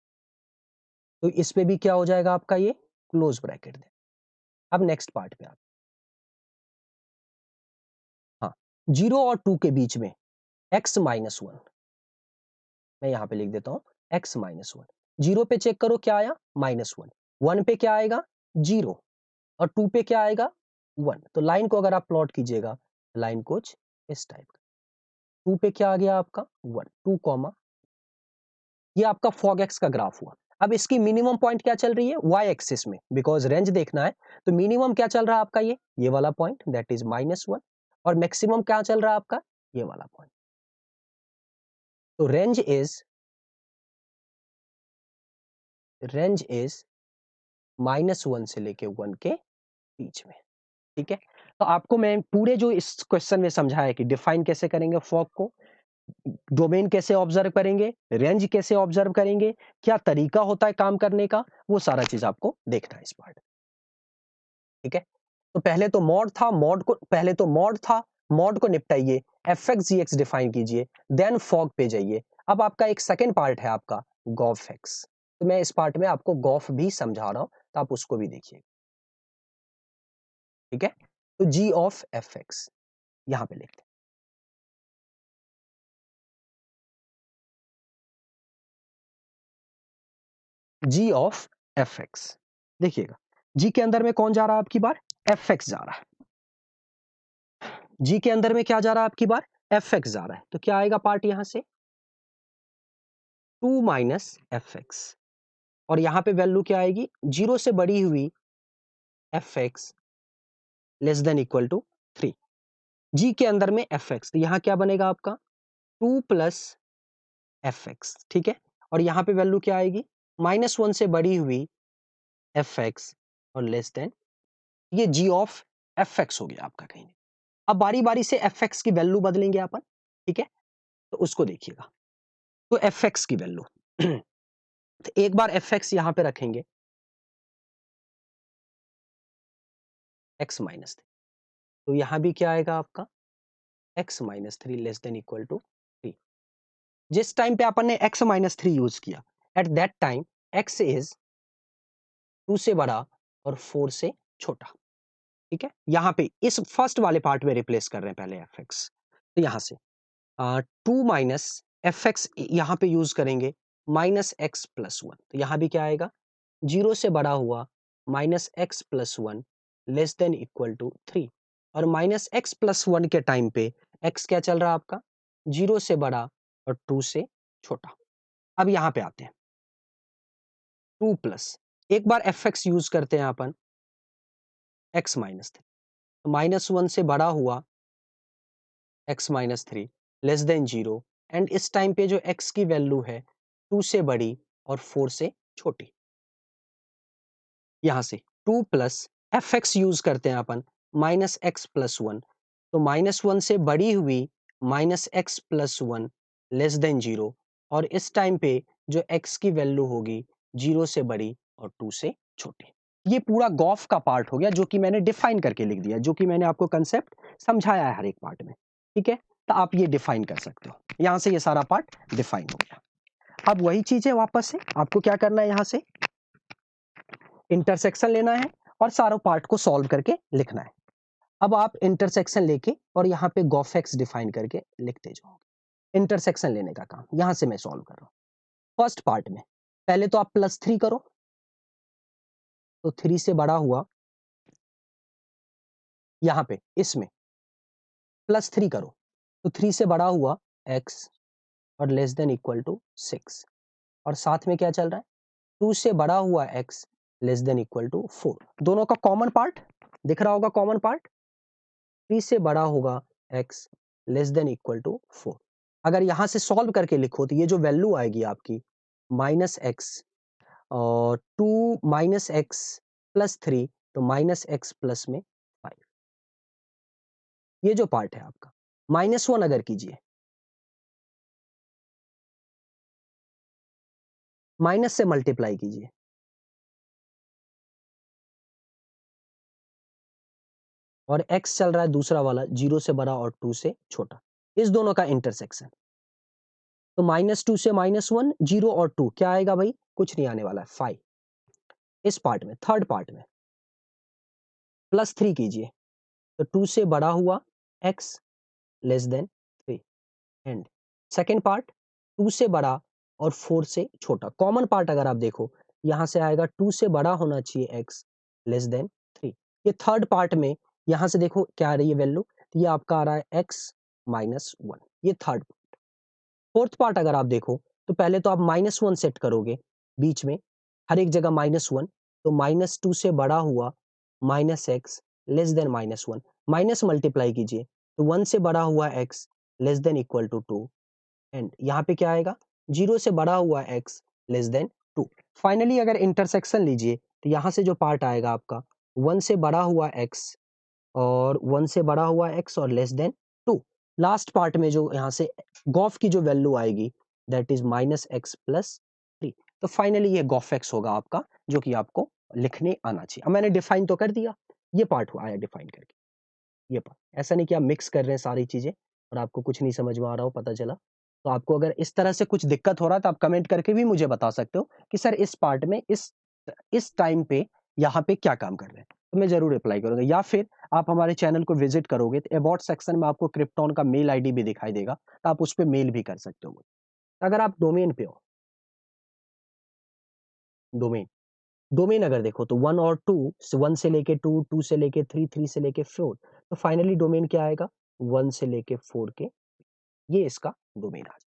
तो इस पे भी क्या हो जाएगा आपका ये क्लोज ब्रैकेट दे। अब नेक्स्ट पार्ट पे आप, हाँ, 0 और 2 के बीच में x -1, मैं यहाँ पे लिख देता हूँ x -1। 0 पे चेक करो क्या आया, -1, 1 पे क्या आएगा, 0, और 2 पे क्या आएगा, 1। तो लाइन को अगर आप प्लॉट कीजिएगा, लाइन कुछ इस टाइप का, 2 पे क्या आ गया आपका, 1, 2 कॉमा, ये आपका फॉग एक्स का ग्राफ हुआ। अब इसकी मिनिमम पॉइंट क्या चल रही है, वाई एक्सिस में, बिकॉज रेंज देखना है। तो मिनिमम क्या चल रहा है आपका, ये वाला पॉइंट दैट इज -1, और मैक्सिमम क्या चल रहा है आपका, ये वाला पॉइंट। तो रेंज इज -1 से लेके 1 के बीच में, ठीक है। तो आपको मैं पूरे जो इस क्वेश्चन में समझाया कि डिफाइन कैसे करेंगे फॉग को, डोमेन कैसे ऑब्जर्व करेंगे, रेंज कैसे ऑब्जर्व करेंगे, क्या तरीका होता है काम करने का, वो सारा चीज आपको देखना है इस पार्ट, ठीक है। तो पहले तो मॉड था, मॉड को निपटाइए, एफ एक्स जी एक्स डिफाइन कीजिए, देन फॉग पे जाइए। अब आपका एक सेकेंड पार्ट है आपका गॉफ एक्स, तो मैं इस पार्ट में आपको गॉफ भी समझा रहा हूं, तो आप उसको भी देखिए, ठीक है। तो जी ऑफ एफ एक्स यहां पे लिखते हैं। जी ऑफ एफ एक्स। देखिएगा जी के अंदर में कौन जा रहा है आपकी बार, एफ एक्स जा रहा है। जी के अंदर में क्या जा रहा है आपकी बार, एफ एक्स जा रहा है। तो क्या आएगा पार्ट यहां से, 2 माइनस एफ एक्स, और यहां पे वैल्यू क्या आएगी, 0 से बड़ी हुई f x less than equal to 3। G के अंदर में एफ एक्स, तो यहां क्या बनेगा आपका 2 प्लस एफ एक्स, ठीक है। और यहां पे वैल्यू क्या आएगी, -1 से बड़ी हुई एफ एक्स और लेस देन, ये जी ऑफ एफ एक्स हो गया आपका कहीं। अब बारी बारी से एफ एक्स की वैल्यू बदलेंगे अपन, ठीक है। तो उसको देखिएगा, तो एफ एक्स की वैल्यू तो एक बार एफ एक्स यहां पे रखेंगे एक्स माइनस 3, तो यहां भी क्या आएगा आपका x minus 3 less than equal to 3। जिस टाइम पे अपन ने एक्स माइनस 3 यूज किया, at that time x is 2 से बड़ा और 4 से छोटा, ठीक है। यहां पे इस फर्स्ट वाले पार्ट में रिप्लेस कर रहे हैं पहले एफ एक्स, तो यहां से 2 माइनस एफ एक्स यहां पे यूज करेंगे माइनस एक्स प्लस 1, तो यहां भी क्या आएगा 0 से बड़ा हुआ minus x plus 1 less than equal to 3, और माइनस एक्स प्लस 1 के टाइम पे एक्स क्या चल रहा है आपका 0 से बड़ा और 2 से छोटा। अब यहां पे आते हैं 2 प्लस, एक बार एफ एक्स यूज करते हैं अपन एक्स माइनस 3, -1 से बड़ा हुआ x minus 3 less than 0, and इस टाइम पे जो एक्स की वैल्यू है 2 से बड़ी और 4 से छोटी। यहां से 2 प्लस एफ एक्स यूज करते हैं अपन माइनस एक्स प्लस 1, तो -1 से बड़ी हुई minus x plus 1 less than 0, और इस टाइम पे जो एक्स की वैल्यू होगी 0 से बड़ी और 2 से छोटी। ये पूरा गॉफ का पार्ट हो गया जो कि मैंने डिफाइन करके लिख दिया, जो कि मैंने आपको कंसेप्ट समझाया है हर एक पार्ट में, ठीक है। तो आप ये डिफाइन कर सकते हो, यहां से ये सारा पार्ट डिफाइन हो गया। अब वही चीज है, वापस से आपको क्या करना है, यहां से इंटरसेक्शन लेना है और सारों पार्ट को सॉल्व करके लिखना है। अब आप इंटरसेक्शन लेके और यहाँ पे गॉफेक्स डिफाइन करके लिखते जाओगे। इंटरसेक्शन लेने का काम यहां से मैं सॉल्व कर रहा हूं। फर्स्ट पार्ट में पहले तो आप +3 करो, तो 3 से बड़ा हुआ, यहाँ पे इसमें +3 करो, तो 3 से बड़ा हुआ x और लेस देन इक्वल टू 6, और साथ में क्या चल रहा है 2 से बड़ा हुआ x less than equal to 4। दोनों का कॉमन पार्ट दिख रहा होगा, कॉमन पार्ट 3 से बड़ा होगा x less than equal to 4। अगर यहां से सॉल्व करके लिखो तो ये जो वैल्यू आएगी आपकी -x और 2 -x प्लस 3, तो -x प्लस में 5, ये जो पार्ट है आपका -1 अगर कीजिए, माइनस से मल्टीप्लाई कीजिए, और x चल रहा है दूसरा वाला 0 से बड़ा और 2 से छोटा, इस दोनों का इंटरसेक्शन, तो -2 से -1, 0 और 2 क्या आएगा भाई, कुछ नहीं आने वाला है 5। इस पार्ट में थर्ड पार्ट में +3 कीजिए, तो 2 से बड़ा हुआ x less then 3, and second part 2 से बड़ा और 4 से छोटा। कॉमन पार्ट अगर आप देखो यहां से आएगा 2 से बड़ा होना चाहिए x लेस देन 3। ये थर्ड पार्ट में यहां से देखो क्या आ रही है वैल्यू, तो ये आपका आ रहा है x -1, ये थर्ड। फोर्थ पार्ट अगर आप देखो तो पहले तो आप -1 सेट करोगे बीच में, हर एक जगह -1, तो -2 से बड़ा हुआ -x less than -1, minus multiply कीजिए, तो 1 से बड़ा हुआ x less than equal to 2, and यहाँ पे क्या आएगा 0 से बड़ा हुआ x लेस देन 2। फाइनली अगर इंटरसेक्शन लीजिए तो यहाँ से जो पार्ट आएगा आपका 1 से बड़ा हुआ x और 1 से बड़ा हुआ x और लेस देन 2। लास्ट पार्ट में जो यहाँ से गॉफ की जो वैल्यू आएगी दैट इज -x प्लस 3। तो फाइनली ये गॉफ एक्स होगा आपका, जो कि आपको लिखने आना चाहिए। अब मैंने डिफाइन तो कर दिया, ये पार्ट आया डिफाइन करके, ये पार्ट। ऐसा नहीं कि आप मिक्स कर रहे हैं सारी चीजें और आपको कुछ नहीं समझ में आ रहा हो, पता चला। तो आपको अगर इस तरह से कुछ दिक्कत हो रहा है तो आप कमेंट करके भी मुझे बता सकते हो कि सर इस पार्ट में इस टाइम पे यहाँ पे क्या काम कर रहे हैं, तो मैं जरूर रिप्लाई करूंगा। या फिर आप हमारे चैनल को विजिट करोगे तो अबाउट सेक्शन में आपको क्रिप्टॉन का मेल आईडी भी दिखाई देगा, तो आप उस पर मेल भी कर सकते हो अगर आप डोमेन पे हो। डोमेन। डोमेन अगर देखो तो 1 और 2, 1 से लेके 2, 2 से लेके 3, 3 से लेके 4, तो फाइनली डोमेन क्या आएगा? 1 से लेके 4 के, ये इसका डोमेन आ जाएगा।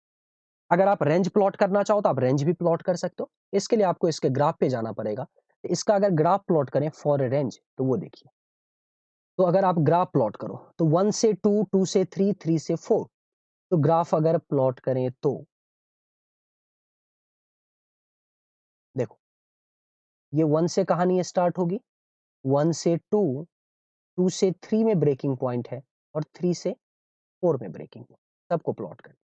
अगर आप रेंज प्लॉट करना चाहो तो आप रेंज भी प्लॉट कर सकते हो। इसके लिए आपको इसके ग्राफ पे जाना पड़ेगा। इसका अगर ग्राफ प्लॉट करें फॉर ए रेंज, तो वो देखिए। तो अगर आप ग्राफ प्लॉट करो तो 1 से 2, 2 से 3, 3 से 4, तो ग्राफ अगर प्लॉट करें तो देखो, ये 1 से कहानी स्टार्ट होगी, 1 से 2, 2 से 3 में ब्रेकिंग पॉइंट है और 3 से 4 में ब्रेकिंग पॉइंट। सबको प्लॉट करें,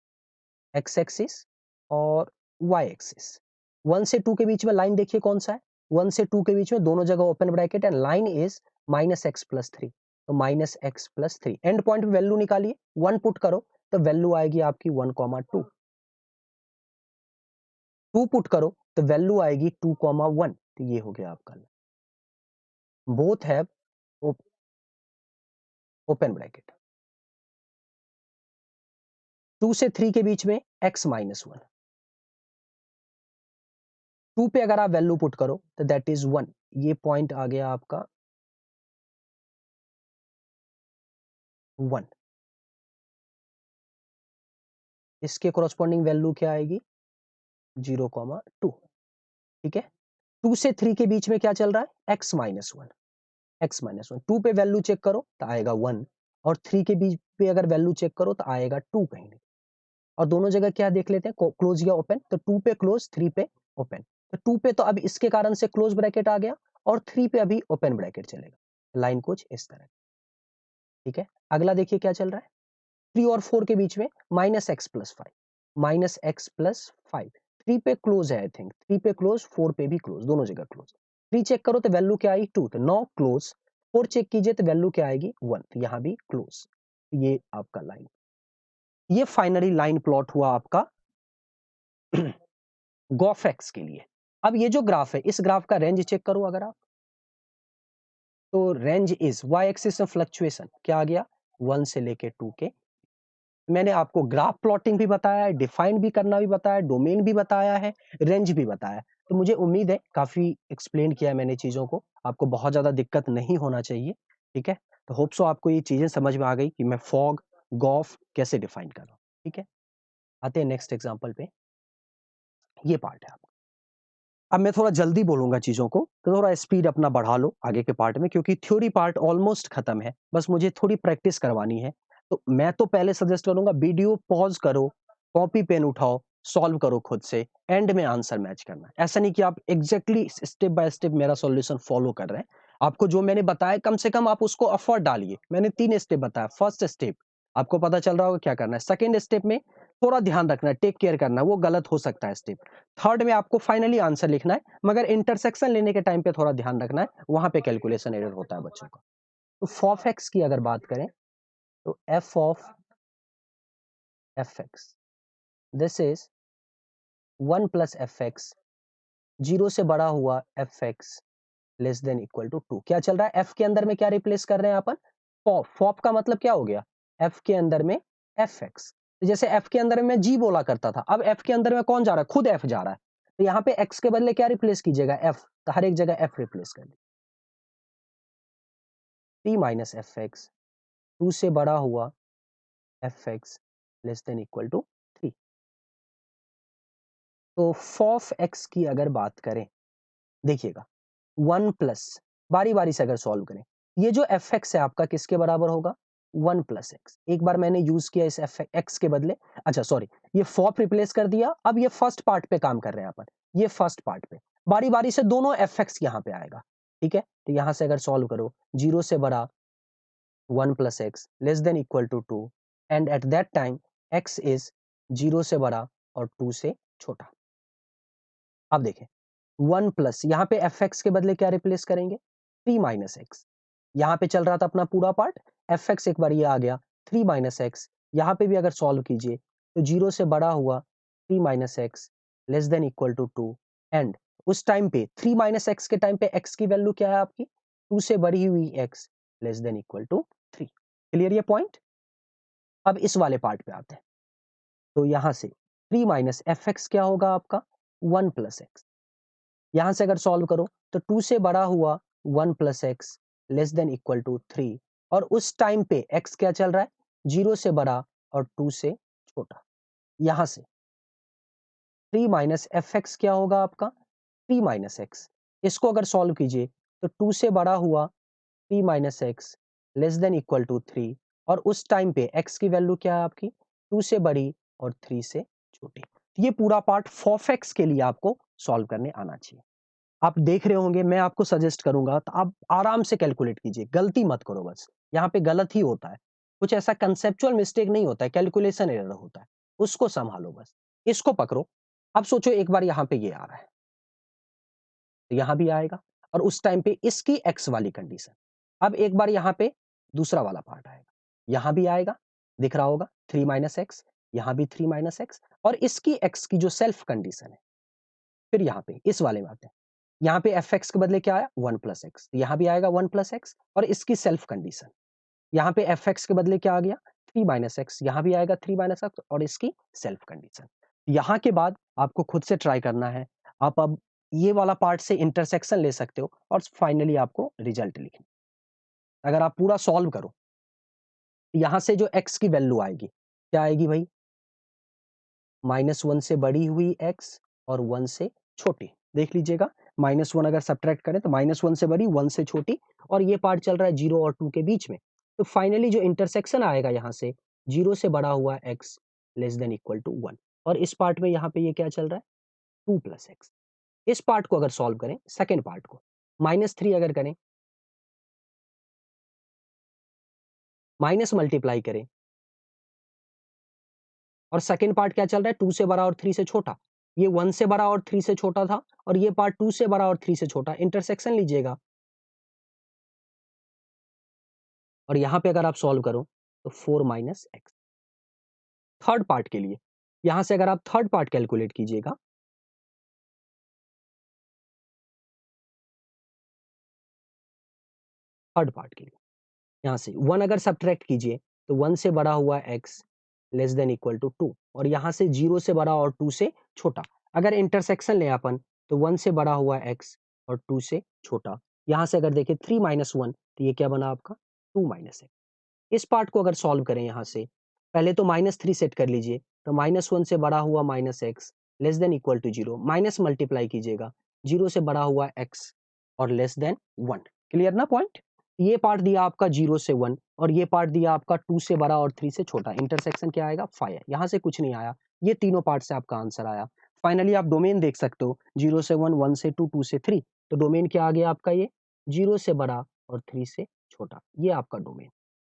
एक्स एक्सिस और वाई एक्सिस। 1 से 2 के बीच में लाइन देखिए कौन सा है? 1 से 2 के बीच में दोनों जगह ओपन ब्रैकेट है, लाइन इज -x+3, तो -x+3। एंड पॉइंट पे वैल्यू निकालिए, 1 पुट करो तो वैल्यू आएगी आपकी 1,2। 2 पुट करो तो वैल्यू आएगी 2,1। तो ये हो गया आपका, बोथ हैव ओपन ब्रैकेट। 2 से 3 के बीच में x-1, 2 पे अगर आप वैल्यू पुट करो तो दैट इज 1। ये पॉइंट आ गया आपका 1। इसके कोरस्पॉन्डिंग वैल्यू क्या आएगी? 0,2। ठीक है। 2 से 3 के बीच में क्या चल रहा है? x-1, x-1। 2 पे वैल्यू चेक करो तो आएगा 1, और 3 के बीच पे अगर वैल्यू चेक करो तो आएगा 2 कहीं नहीं। और दोनों जगह क्या देख लेते हैं, क्लोज या ओपन। तो 2 पे क्लोज, 3 पे ओपन। तो 2 पे तो अब इसके कारण से क्लोज ब्रैकेट आ गया, और 3 पे अभी ओपन ब्रैकेट चलेगा। लाइन कुछ इस तरह। ठीक है। अगला देखिए क्या चल रहा है, 3 और 4 के बीच में -x+5, -x+5। 3 पे क्लोज है, आई थिंक 3 पे क्लोज, 4 पे भी क्लोज, दोनों जगह क्लोज। 3 चेक करो तो वैल्यू क्या आई? 2, तो नो क्लोज। 4 चेक कीजिए तो वैल्यू क्या आएगी? 1, तो यहां भी क्लोज। ये आपका लाइन, ये फाइनली लाइन प्लॉट हुआ आपका गोफेक्स के लिए। अब ये जो ग्राफ है, इस ग्राफ का रेंज चेक करो अगर आप, तो रेंज इज वाई एक्सिस में फ्लक्चुएशन क्या आ गया? 1 से लेके 2 के। मैंने आपको ग्राफ प्लॉटिंग भी बताया है, डिफाइन भी करना भी बताया, डोमेन भी बताया है, रेंज भी बताया। तो मुझे उम्मीद है काफी एक्सप्लेन किया है मैंने चीजों को, आपको बहुत ज्यादा दिक्कत नहीं होना चाहिए। ठीक है। तो होप सो आपको ये चीजें समझ में आ गई कि मैं फॉग, गॉफ कैसे डिफाइन कर रहा हूँ। ठीक है। आते हैं नेक्स्ट एग्जाम्पल पे। ये पार्ट है आपका। अब मैं थोड़ा जल्दी बोलूंगा चीजों को, तो थोड़ा स्पीड अपना बढ़ा लो आगे के पार्ट में, क्योंकि थ्योरी पार्ट ऑलमोस्ट खत्म है, बस मुझे थोड़ी प्रैक्टिस करवानी है। तो मैं तो पहले सजेस्ट करूंगा वीडियो पॉज करो, कॉपी पेन उठाओ, सॉल्व करो खुद से, एंड में आंसर मैच करना है। ऐसा नहीं कि आप एग्जैक्टली स्टेप बाय स्टेप मेरा सॉल्यूशन फॉलो कर रहे हैं। आपको जो मैंने बताया कम से कम आप उसको एफर्ट डालिए। मैंने 3 स्टेप बताया। फर्स्ट स्टेप आपको पता चल रहा होगा क्या करना है। सेकेंड स्टेप में थोड़ा ध्यान रखना है, टेक केयर करना है, वो गलत हो सकता है स्टेप। थर्ड में आपको फाइनली आंसर लिखना है, मगर इंटरसेक्शन लेने के टाइम पे थोड़ा ध्यान रखना है, वहां पे कैलकुलेशन एरर होता है बच्चों का। तो फॉफ एक्स की अगर बात करें तो f of f x, this is 1 plus f x, 0 से बड़ा हुआ f x less than equal to 2। क्या चल रहा है? एफ के अंदर में क्या रिप्लेस कर रहे हैं अपन? फॉप। फॉप का मतलब क्या हो गया? एफ के अंदर में एफ एक्स। जैसे एफ के अंदर में जी बोला करता था, अब एफ के अंदर में कौन जा रहा है? खुद एफ जा रहा है। तो यहाँ पे एक्स के बदले क्या रिप्लेस कीजिएगा? एफ। तो हर एक जगह एफ रिप्लेस कर दी। 3 माइनस एफ एक्स, 2 से बड़ा हुआ f x less than equal to 3। तो फॉफ एक्स की अगर बात करें, देखिएगा 1 प्लस, बारी बारी से अगर सॉल्व करें, ये जो एफ एक्स है आपका किसके बराबर होगा? 1 प्लस एक्स। एक बार मैंने यूज किया इस एफ एक्स के बदले, अच्छा सॉरी, ये फॉप रिप्लेस कर दिया। अब ये फर्स्ट पार्ट पे काम कर रहे हैं अपन, ये फर्स्ट पार्ट पे बारी बारी से दोनों एफ एक्स यहाँ पे आएगा। ठीक है। तो यहां से अगर सॉल्व करो, 0 से बड़ा 1 plus x less than equal to 2, and at that time x is 0 से बड़ा और 2 से छोटा। अब देखें, 1 प्लस, यहाँ पे एफ एक्स के बदले क्या रिप्लेस करेंगे? 3 माइनस एक्स। यहाँ पे चल रहा था अपना पूरा पार्ट, एफ एक्स एक बार ये आ गया 3 माइनस एक्स। यहाँ पे भी अगर सॉल्व कीजिए तो 0 से बड़ा हुआ 3 minus x less than equal to 2, and उस टाइम पे 3 माइनस एक्स के टाइम पे एक्स की वैल्यू क्या है आपकी? 2 से बड़ी हुई x less than equal to 3। Clear ये पॉइंट? अब इस वाले पार्ट पे आते हैं। तो यहाँ से 3 माइनस एफ एक्स क्या होगा आपका? 1 प्लस एक्स। यहां से अगर सॉल्व करो तो 2 से बड़ा हुआ 1 plus x less than equal to 3, और उस टाइम पे x क्या चल रहा है, 0 से बड़ा और 2 से छोटा। यहां से 3 माइनस एफ एक्स क्या होगा आपका, 3 माइनस एक्स। इसको अगर सॉल्व कीजिए तो 2 से बड़ा हुआ 3 minus x less than equal to 3, और उस टाइम पे x की वैल्यू क्या है आपकी, 2 से बड़ी और 3 से छोटी। ये पूरा पार्ट फॉफ एक्स के लिए आपको सॉल्व करने आना चाहिए। आप देख रहे होंगे, मैं आपको सजेस्ट करूंगा तो आप आराम से कैलकुलेट कीजिए, गलती मत करो बस। यहाँ पे गलत ही होता है, कुछ ऐसा कंसेप्चुअल मिस्टेक नहीं होता है, कैलकुलेशन एरर होता है, उसको संभालो बस, इसको पकड़ो। अब सोचो एक बार यहाँ पे ये आ रहा है, तो यहाँ भी आएगा, और उस टाइम पे इसकी एक्स वाली कंडीशन। अब एक बार यहाँ पे दूसरा वाला पार्ट आएगा, यहाँ भी आएगा, दिख रहा होगा 3 माइनस एक्स, यहाँ भी 3 माइनस एक्स, और इसकी एक्स की जो सेल्फ कंडीशन है। फिर यहाँ पे इस वाले में आते हैं, यहाँ पे एफ एक्स के बदले क्या आया, 1 प्लस एक्स, यहाँ भी आएगा 1 प्लस एक्स, और इसकी सेल्फ कंडीशन। यहाँ पे एफ एक्स के बदले क्या आ गया, 3 माइनस एक्स, यहाँ भी आएगा 3 माइनस एक्स, और इसकी सेल्फ कंडीशन। यहाँ के बाद आपको खुद से ट्राई करना है। आप अब ये वाला पार्ट से इंटरसेक्शन ले सकते हो, और फाइनली आपको रिजल्ट लिखना। अगर आप पूरा सॉल्व करो, यहाँ से जो एक्स की वैल्यू आएगी, क्या आएगी भाई, -1 से बड़ी हुई एक्स और 1 से छोटी। देख लीजिएगा, -1 अगर सब्ट्रैक्ट करें तो -1 से बड़ी, 1 से छोटी, और ये पार्ट चल रहा है 0 और 2 के बीच में। तो फाइनली जो इंटरसेक्शन आएगा यहाँ से, 0 से बड़ा हुआ x less than equal to 1, और इस पार्ट में यहाँ पे ये क्या चल रहा है, 2 प्लस एक्स। इस पार्ट को अगर सॉल्व करें, सेकेंड पार्ट को -3 अगर करें, माइनस मल्टीप्लाई करें, और सेकंड पार्ट क्या चल रहा है, 2 से बड़ा और 3 से छोटा। ये 1 से बड़ा और 3 से छोटा था, और ये पार्ट 2 से बड़ा और 3 से छोटा। इंटरसेक्शन लीजिएगा, और यहां पे अगर आप सॉल्व करो तो 4 माइनस एक्स। थर्ड पार्ट के लिए यहां से अगर आप थर्ड पार्ट कैलकुलेट कीजिएगा, थर्ड पार्ट के लिए यहां से 1 अगर सब्ट्रैक्ट कीजिए तो 1 से बड़ा हुआ x less than equal to 2, और यहां से 0 से बड़ा और 2 से छोटा। अगर इंटरसेक्शन ले अपन तो 1 से बड़ा हुआ एक्स और 2 से छोटा। यहां से अगर देखें 3 माइनस 1, तो ये क्या बना आपका, 2 माइनस एक्स। इस पार्ट को अगर सॉल्व करें, यहाँ से पहले तो -3 सेट कर लीजिए, तो -1 से बड़ा हुआ minus x less than equal to 0, minus multiply कीजिएगा, 0 से बड़ा हुआ एक्स और लेस देन 1। क्लियर ना पॉइंट। ये पार्ट दिया आपका 0 से 1, और ये पार्ट दिया आपका 2 से बड़ा और 3 से छोटा। इंटरसेक्शन क्या आएगा, 5 है। यहाँ से कुछ नहीं आया, ये तीनों पार्ट से आपका आंसर आया। फाइनली आप डोमेन देख सकते हो, 0 से 1, 1 से 2, 2 से 3। तो डोमेन क्या आ गया आपका, ये 0 से बड़ा और 3 से छोटा, ये आपका डोमेन।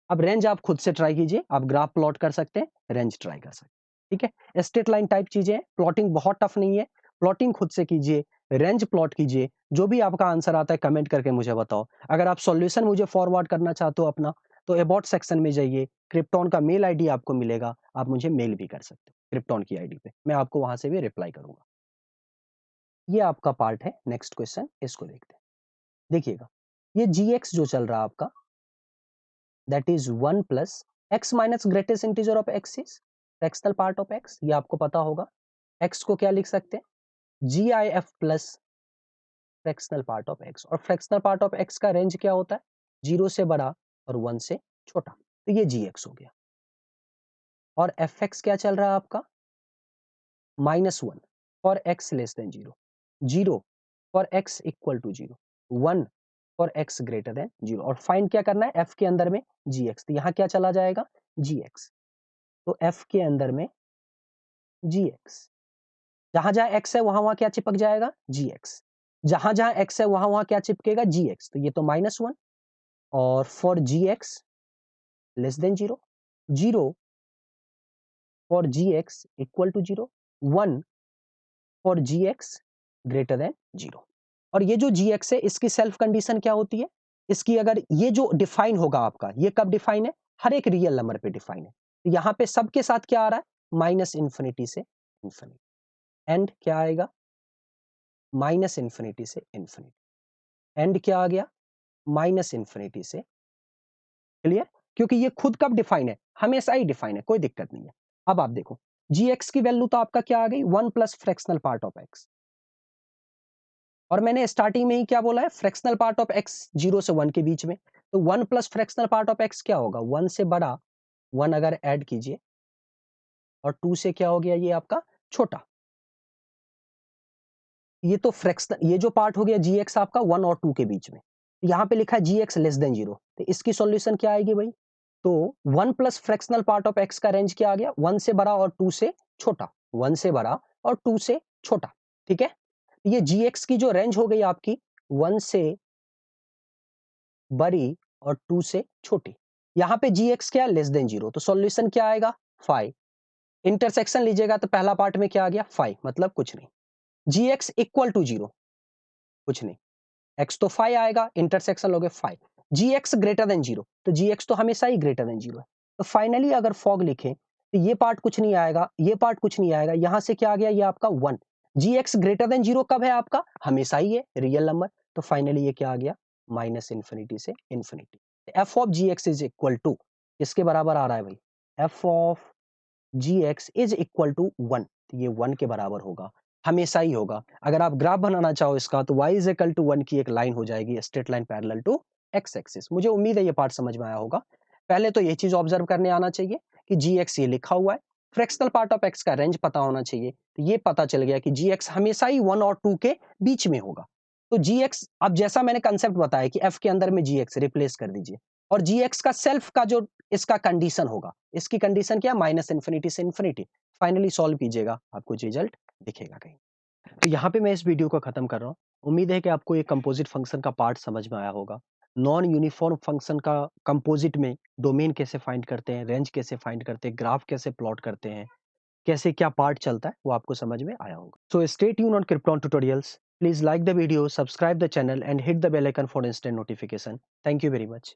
अब रेंज आप खुद से ट्राई कीजिए, आप ग्राफ प्लॉट कर सकते हैं, रेंज ट्राई कर सकते हैं। ठीक है, स्ट्रेट लाइन टाइप चीजें हैं, प्लॉटिंग बहुत टफ नहीं है, प्लॉटिंग खुद से कीजिए, रेंज प्लॉट कीजिए। जो भी आपका आंसर आता है कमेंट करके मुझे बताओ। अगर आप सॉल्यूशन मुझे फॉरवर्ड करना चाहते हो अपना, तो अबाउट सेक्शन में जाइए, क्रिप्टॉन का मेल आईडी आपको मिलेगा, आप मुझे मेल भी कर सकते हो क्रिप्टॉन की आईडी पे, मैं आपको वहां से भी रिप्लाई करूंगा। ये आपका पार्ट है। नेक्स्ट क्वेश्चन, इसको देखते हैं। देखिएगा, ये gx जो चल रहा है आपका, that is 1 plus x minus greatest integer of x is fractional part of x। ये आपको पता होगा। x को क्या लिख सकते हैं, gif plus fractional part of x, और fractional part of x का रेंज क्या होता है, 0 से बड़ा और 1 से छोटा। तो ये gx हो गया, और fx क्या चल रहा है आपका, -1 for x less than 0, 0 for x equal to 0, 1 for x greater than 0, और फाइंड क्या करना है f के अंदर में gx। तो यहाँ क्या चला जाएगा, gx। तो f के अंदर में gx, जहां जहां x है वहां वहां क्या चिपक जाएगा, gx। जहां जहां x है वहां वहां क्या चिपकेगा, gx। तो ये तो -1, और for gx less than 0, 0 for gx equal to 0, 1 for gx greater than 0। और ये जो gx है, इसकी सेल्फ कंडीशन क्या होती है, इसकी अगर ये जो डिफाइन होगा आपका, ये कब डिफाइन है, हर एक रियल नंबर पे डिफाइन है। तो यहाँ पे सबके साथ क्या आ रहा है, -इन्फिनिटी से इन्फिनिटी। एंड क्या आएगा, -इन्फिनिटी से इन्फिनिटी। एंड क्या आ गया, -इन्फिनिटी से। क्लियर, क्योंकि ये खुद कब डिफाइन है, हमेशा ही डिफाइन है, कोई दिक्कत नहीं है। अब आप देखो, gx की वैल्यू तो आपका क्या आ गई, 1 plus fractional part of x। और मैंने स्टार्टिंग में ही क्या बोला है, फ्रैक्शनल पार्ट ऑफ x 0 से 1 के बीच में, तो 1 plus fractional part of x क्या होगा, 1 से बड़ा, 1 अगर ऐड कीजिए, और 2 से क्या हो गया ये आपका छोटा। ये तो फ्रैक्शनल, ये जो पार्ट हो गया gx आपका 1 और 2 के बीच में। यहाँ पे लिखा है gx लेस देन 0, तो इसकी सॉल्यूशन क्या आएगी भाई? तो 1 plus fractional part of x का रेंज क्या आ गया, 1 से बड़ा और 2 से छोटा, 1 से बड़ा और 2 से छोटा, ठीक है? ये gx की जो रेंज हो गई आपकी 1 से बड़ी और 2 से छोटी। यहाँ पे gx क्या है, लेस देन 0, तो सॉल्यूशन क्या आएगा, 5। इंटरसेक्शन लीजिएगा तो पहला पार्ट में क्या आ गया, 5, मतलब कुछ नहीं। gx इक्वल टू 0, कुछ नहीं। x तो 5 आएगा, इंटरसेक्शन लोगे 5। gx ग्रेटर देन 0, तो gx तो हमेशा ही ग्रेटर देन 0 है। तो फाइनली अगर फॉग लिखें तो ये पार्ट कुछ नहीं आएगा, ये पार्ट कुछ नहीं आएगा, यहां से क्या आ गया, ये आपका 1। gx ग्रेटर देन 0 कब है आपका, हमेशा ही है, रियल नंबर। तो फाइनली ये क्या आ गया, माइनस इंफिनिटी से infinity. F of g x is equal to, इसके बराबर आ रहा है भाई, f of g x is equal to 1, तो ये 1 के बराबर होगा, हमेशा ही होगा। अगर आप ग्राफ बनाना चाहो इसका तो y इज इक्वल टू 1 की एक लाइन हो जाएगी, straight line parallel to x axis. मुझे उम्मीद है ये पार्ट समझ में आया होगा। पहले तो ये चीज ऑब्जर्व करने आना चाहिए कि जी एक्स ये लिखा हुआ है, फ्रैक्शनल पार्ट ऑफ x का रेंज पता होना चाहिए, तो ये पता चल गया कि जी एक्स हमेशा ही 1 और 2 के बीच में होगा। तो जी एक्स, अब जैसा मैंने कंसेप्ट बताया कि f के अंदर में जी एक्स रिप्लेस कर दीजिए, और जी एक्स का सेल्फ का जो इसका कंडीशन होगा, इसकी कंडीशन क्या, माइनस इंफिनिटी से इंफिनिटी। फाइनली सॉल्व कीजिएगा, आपको रिजल्ट दिखेगा कहीं। तो यहाँ पे मैं इस वीडियो को खत्म कर रहा हूँ। उम्मीद है कि आपको ये कंपोजिट फंक्शन का पार्ट समझ में आया होगा। नॉन यूनिफॉर्म फंक्शन का कंपोजिट में डोमेन कैसे फाइंड करते हैं, रेंज कैसे फाइंड करते हैं, ग्राफ कैसे प्लॉट करते हैं, कैसे क्या पार्ट चलता है, वो आपको समझ में आया होगा। So stay tune on Krypton tutorials. Please like the video, subscribe the channel and hit the bell icon for instant notification. Thank you very much.